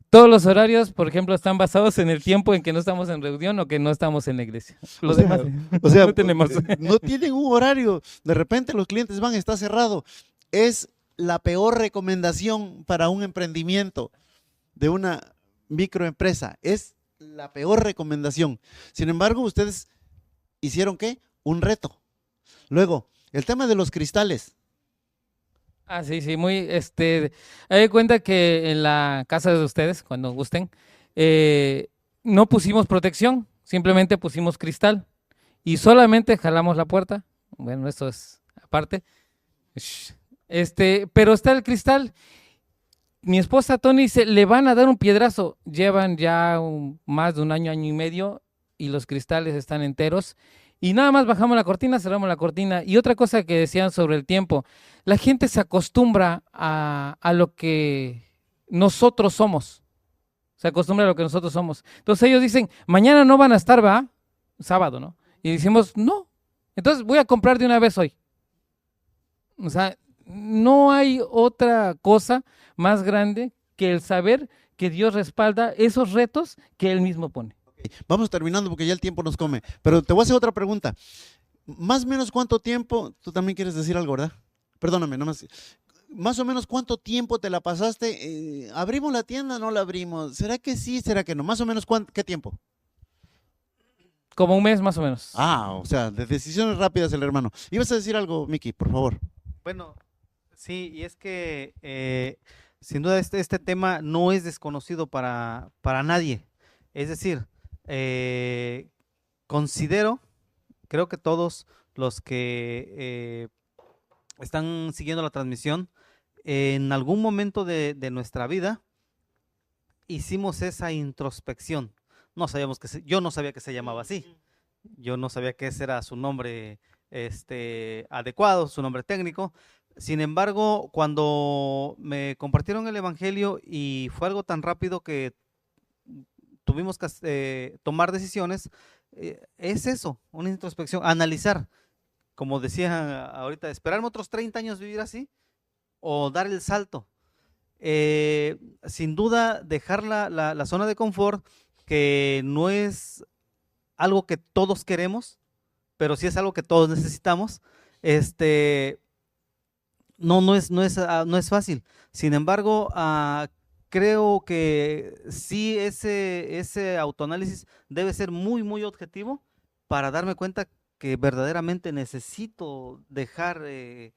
Todos los horarios, por ejemplo, están basados en el tiempo en que no estamos en reunión o que no estamos en la iglesia. Los demás, no tenemos. No tienen un horario. De repente los clientes van, está cerrado. Es la peor recomendación para un emprendimiento de una microempresa. Es la peor recomendación. Sin embargo, ustedes hicieron ¿qué? Un reto. Luego, el tema de los cristales. Ah, sí, sí, muy, hay cuenta que en la casa de ustedes, cuando gusten, eh, no pusimos protección, simplemente pusimos cristal y solamente jalamos la puerta. Bueno, eso es aparte. Shh. Pero está el cristal. Mi esposa Tony dice, le van a dar un piedrazo. Llevan ya más de un año, año y medio, y los cristales están enteros. Y nada más bajamos la cortina, cerramos la cortina. Y otra cosa que decían sobre el tiempo, la gente se acostumbra a lo que nosotros somos. Se acostumbra a lo que nosotros somos. Entonces ellos dicen, mañana no van a estar, ¿va? Sábado, ¿no? Y decimos, no. Entonces voy a comprar de una vez hoy. O sea, no hay otra cosa más grande que el saber que Dios respalda esos retos que Él mismo pone. Vamos terminando porque ya el tiempo nos come. Pero te voy a hacer otra pregunta. Más o menos cuánto tiempo, tú también quieres decir algo, ¿verdad? Perdóname, nomás. Más o menos cuánto tiempo te la pasaste. ¿Abrimos la tienda o no la abrimos? ¿Será que sí? ¿Será que no? Más o menos qué tiempo. Como un mes más o menos. Ah, o sea, de decisiones rápidas el hermano. Ibas a decir algo, Miki, por favor. Bueno, sí, y es que sin duda este tema no es desconocido para nadie. Es decir, considero, creo que todos los que están siguiendo la transmisión, en algún momento de nuestra vida hicimos esa introspección. No sabíamos yo no sabía que se llamaba así. Yo no sabía que ese era su nombre adecuado, su nombre técnico. Sin embargo, cuando me compartieron el evangelio y fue algo tan rápido que tuvimos que tomar decisiones, es eso, una introspección, analizar, como decía ahorita, esperarme otros 30 años vivir así o dar el salto. Sin duda, dejar la zona de confort, que no es algo que todos queremos, pero sí es algo que todos necesitamos. No es fácil. Sin embargo, creo que sí ese autoanálisis debe ser muy, muy objetivo para darme cuenta que verdaderamente necesito dejar de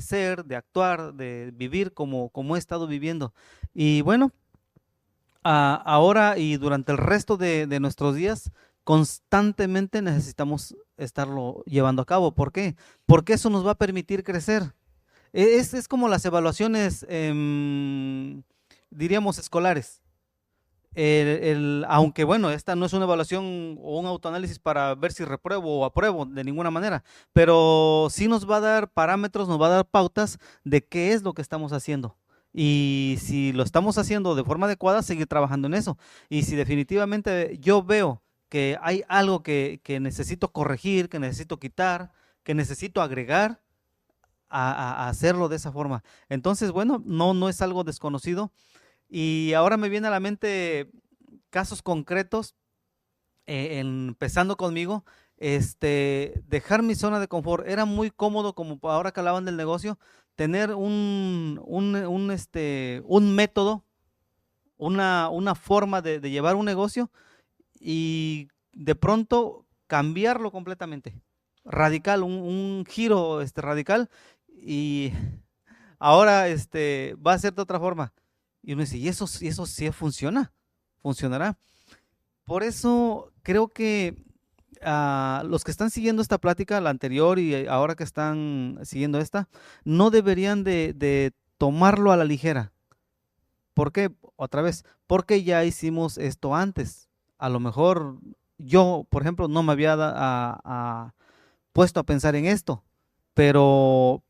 ser, de actuar, de vivir como he estado viviendo. Y bueno, ahora y durante el resto de nuestros días, constantemente necesitamos estarlo llevando a cabo. ¿Por qué? Porque eso nos va a permitir crecer. Es como las evaluaciones, diríamos, escolares. Aunque bueno, esta no es una evaluación o un autoanálisis para ver si repruebo o apruebo de ninguna manera, pero sí nos va a dar parámetros, nos va a dar pautas de qué es lo que estamos haciendo. Y si lo estamos haciendo de forma adecuada, seguir trabajando en eso. Y si definitivamente yo veo que hay algo que necesito corregir, que necesito quitar, que necesito agregar, a hacerlo de esa forma. Entonces, bueno, no es algo desconocido. Y ahora me viene a la mente casos concretos, empezando conmigo, dejar mi zona de confort. Era muy cómodo, como ahora que hablaban del negocio, tener un método, una forma de llevar un negocio y de pronto cambiarlo completamente. Radical, un giro radical, y ahora va a ser de otra forma. Y uno dice, ¿y eso sí funciona? ¿Funcionará? Por eso creo que los que están siguiendo esta plática, la anterior y ahora que están siguiendo esta, no deberían de tomarlo a la ligera. ¿Por qué? Otra vez, porque ya hicimos esto antes. A lo mejor yo, por ejemplo, no me había puesto a pensar en esto, pero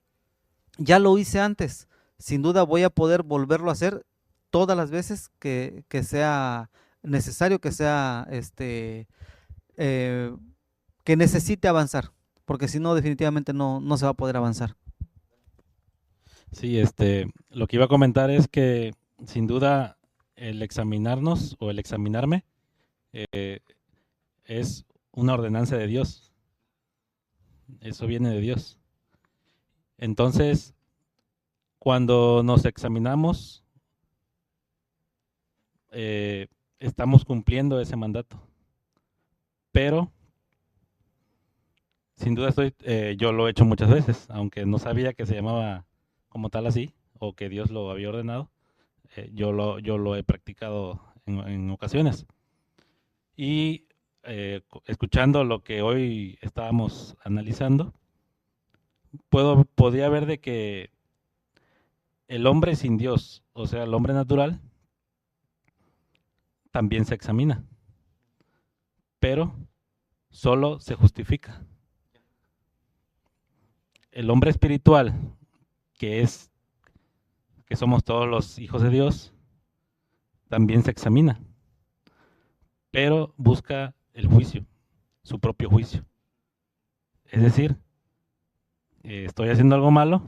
ya lo hice antes. Sin duda voy a poder volverlo a hacer todas las veces que sea necesario, que sea que necesite avanzar, porque si no, definitivamente no se va a poder avanzar. Sí, lo que iba a comentar es que sin duda el examinarnos o el examinarme es una ordenanza de Dios. Eso viene de Dios. Entonces, cuando nos examinamos, estamos cumpliendo ese mandato. Pero, sin duda yo lo he hecho muchas veces, aunque no sabía que se llamaba como tal así, o que Dios lo había ordenado. Yo lo he practicado en ocasiones. Y escuchando lo que hoy estábamos analizando, podía ver de que el hombre sin Dios, o sea, el hombre natural, también se examina, pero solo se justifica. El hombre espiritual, que somos todos los hijos de Dios, también se examina, pero busca el juicio, su propio juicio. Es decir, estoy haciendo algo malo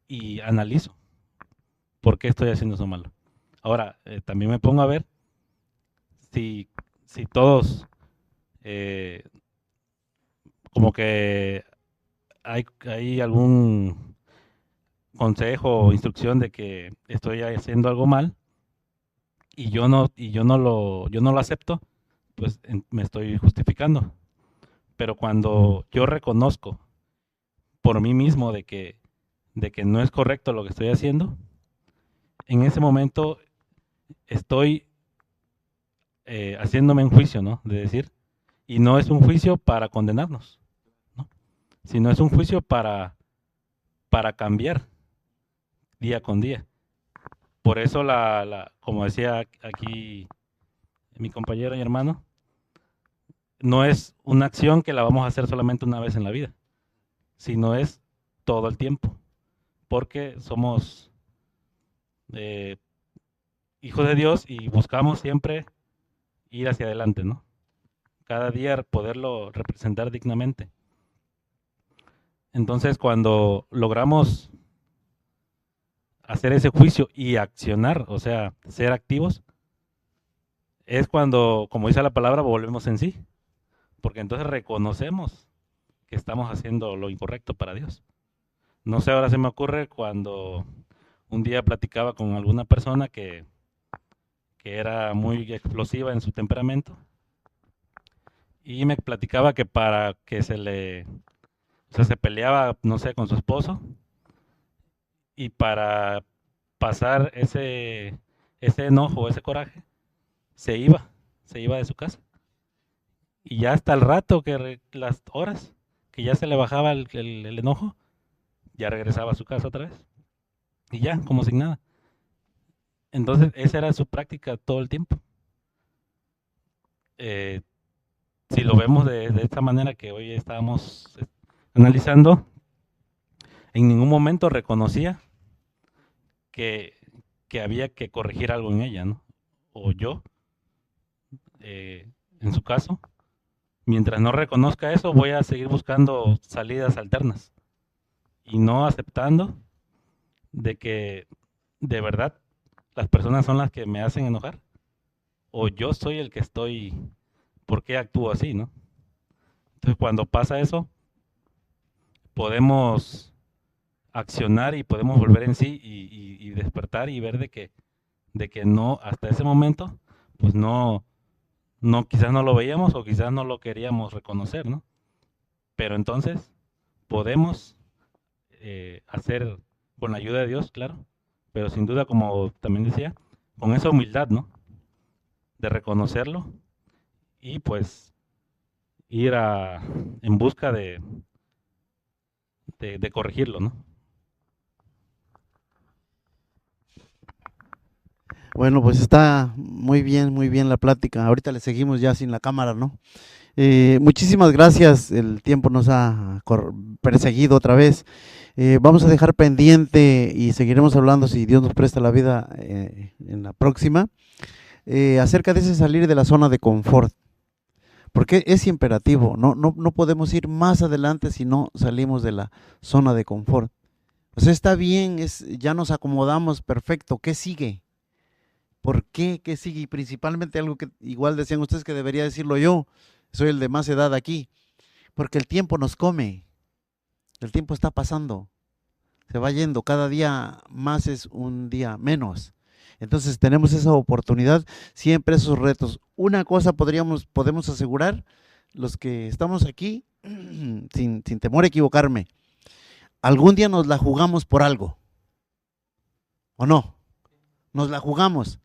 y analizo por qué estoy haciendo eso malo. Ahora, también me pongo a ver si todos, como que hay algún consejo o instrucción de que estoy haciendo algo mal y yo no lo acepto, pues me estoy justificando. Pero cuando yo reconozco por mí mismo de que no es correcto lo que estoy haciendo, en ese momento estoy haciéndome un juicio, ¿no? De decir, y no es un juicio para condenarnos, ¿no? Sino es un juicio para cambiar día con día. Por eso, como decía aquí mi compañero y hermano, no es una acción que la vamos a hacer solamente una vez en la vida, sino es todo el tiempo, porque somos hijos de Dios y buscamos siempre ir hacia adelante, ¿no? Cada día poderlo representar dignamente. Entonces, cuando logramos hacer ese juicio y accionar, o sea, ser activos, es cuando, como dice la palabra, volvemos en sí. Porque entonces reconocemos que estamos haciendo lo incorrecto para Dios. No sé, ahora se me ocurre cuando un día platicaba con alguna persona que era muy explosiva en su temperamento y me platicaba que para que o sea, se peleaba, no sé, con su esposo y para pasar ese enojo, ese coraje, se iba de su casa. Y ya hasta el rato, las horas, que ya se le bajaba el enojo, ya regresaba a su casa otra vez. Y ya, como sin nada. Entonces, esa era su práctica todo el tiempo. Si lo vemos de esta manera que hoy estábamos analizando, en ningún momento reconocía que había que corregir algo en ella, ¿no? O yo, en su caso, mientras no reconozca eso, voy a seguir buscando salidas alternas y no aceptando de que de verdad las personas son las que me hacen enojar o yo soy el que estoy, ¿por qué actúo así, no? Entonces, cuando pasa eso, podemos accionar y podemos volver en sí y despertar y ver de que no, hasta ese momento, pues no, quizás no lo veíamos o quizás no lo queríamos reconocer, ¿no? Pero entonces podemos hacer con la ayuda de Dios, claro, pero sin duda, como también decía, con esa humildad, ¿no? De reconocerlo y pues ir en busca de corregirlo, ¿no? Bueno, pues está muy bien la plática. Ahorita le seguimos ya sin la cámara, ¿no? Muchísimas gracias, el tiempo nos ha perseguido otra vez. Vamos a dejar pendiente y seguiremos hablando, si Dios nos presta la vida, en la próxima, acerca de ese salir de la zona de confort, porque es imperativo, no podemos ir más adelante si no salimos de la zona de confort. O sea, está bien, ya nos acomodamos, perfecto, ¿qué sigue? ¿Por qué? ¿Qué sigue? Y principalmente algo que igual decían ustedes que debería decirlo yo, soy el de más edad aquí, porque el tiempo nos come, el tiempo está pasando, se va yendo, cada día más es un día menos. Entonces tenemos esa oportunidad, siempre esos retos. Una cosa podemos asegurar, los que estamos aquí, sin temor a equivocarme, algún día nos la jugamos por algo, ¿o no? Nos la jugamos.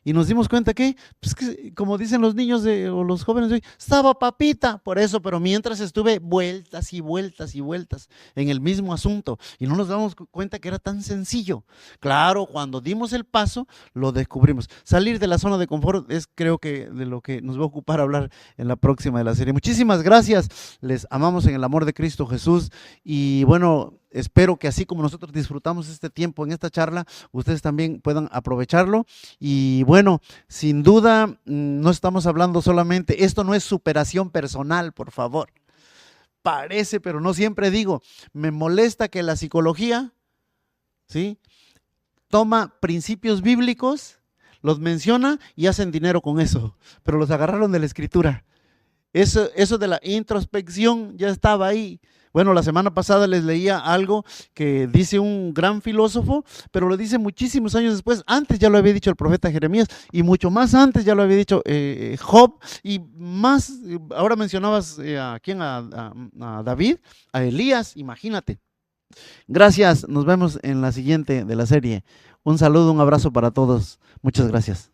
Y nos dimos cuenta que, pues que como dicen los niños o los jóvenes de hoy, estaba papita, por eso, pero mientras estuve vueltas y vueltas y vueltas en el mismo asunto y no nos damos cuenta que era tan sencillo. Claro, cuando dimos el paso, lo descubrimos. Salir de la zona de confort es, creo que, de lo que nos va a ocupar hablar en la próxima de la serie. Muchísimas gracias, les amamos en el amor de Cristo Jesús y bueno, espero que así como nosotros disfrutamos este tiempo en esta charla, ustedes también puedan aprovecharlo. Y bueno, sin duda, no estamos hablando solamente, esto no es superación personal, por favor. Parece, pero no siempre digo, me molesta que la psicología, ¿sí?, toma principios bíblicos, los menciona y hacen dinero con eso, pero los agarraron de la Escritura. Eso de la introspección ya estaba ahí. Bueno, la semana pasada les leía algo que dice un gran filósofo, pero lo dice muchísimos años después. Antes ya lo había dicho el profeta Jeremías y mucho más antes ya lo había dicho Job y más, ahora mencionabas a David, a Elías, imagínate. Gracias, nos vemos en la siguiente de la serie. Un saludo, un abrazo para todos. Muchas gracias.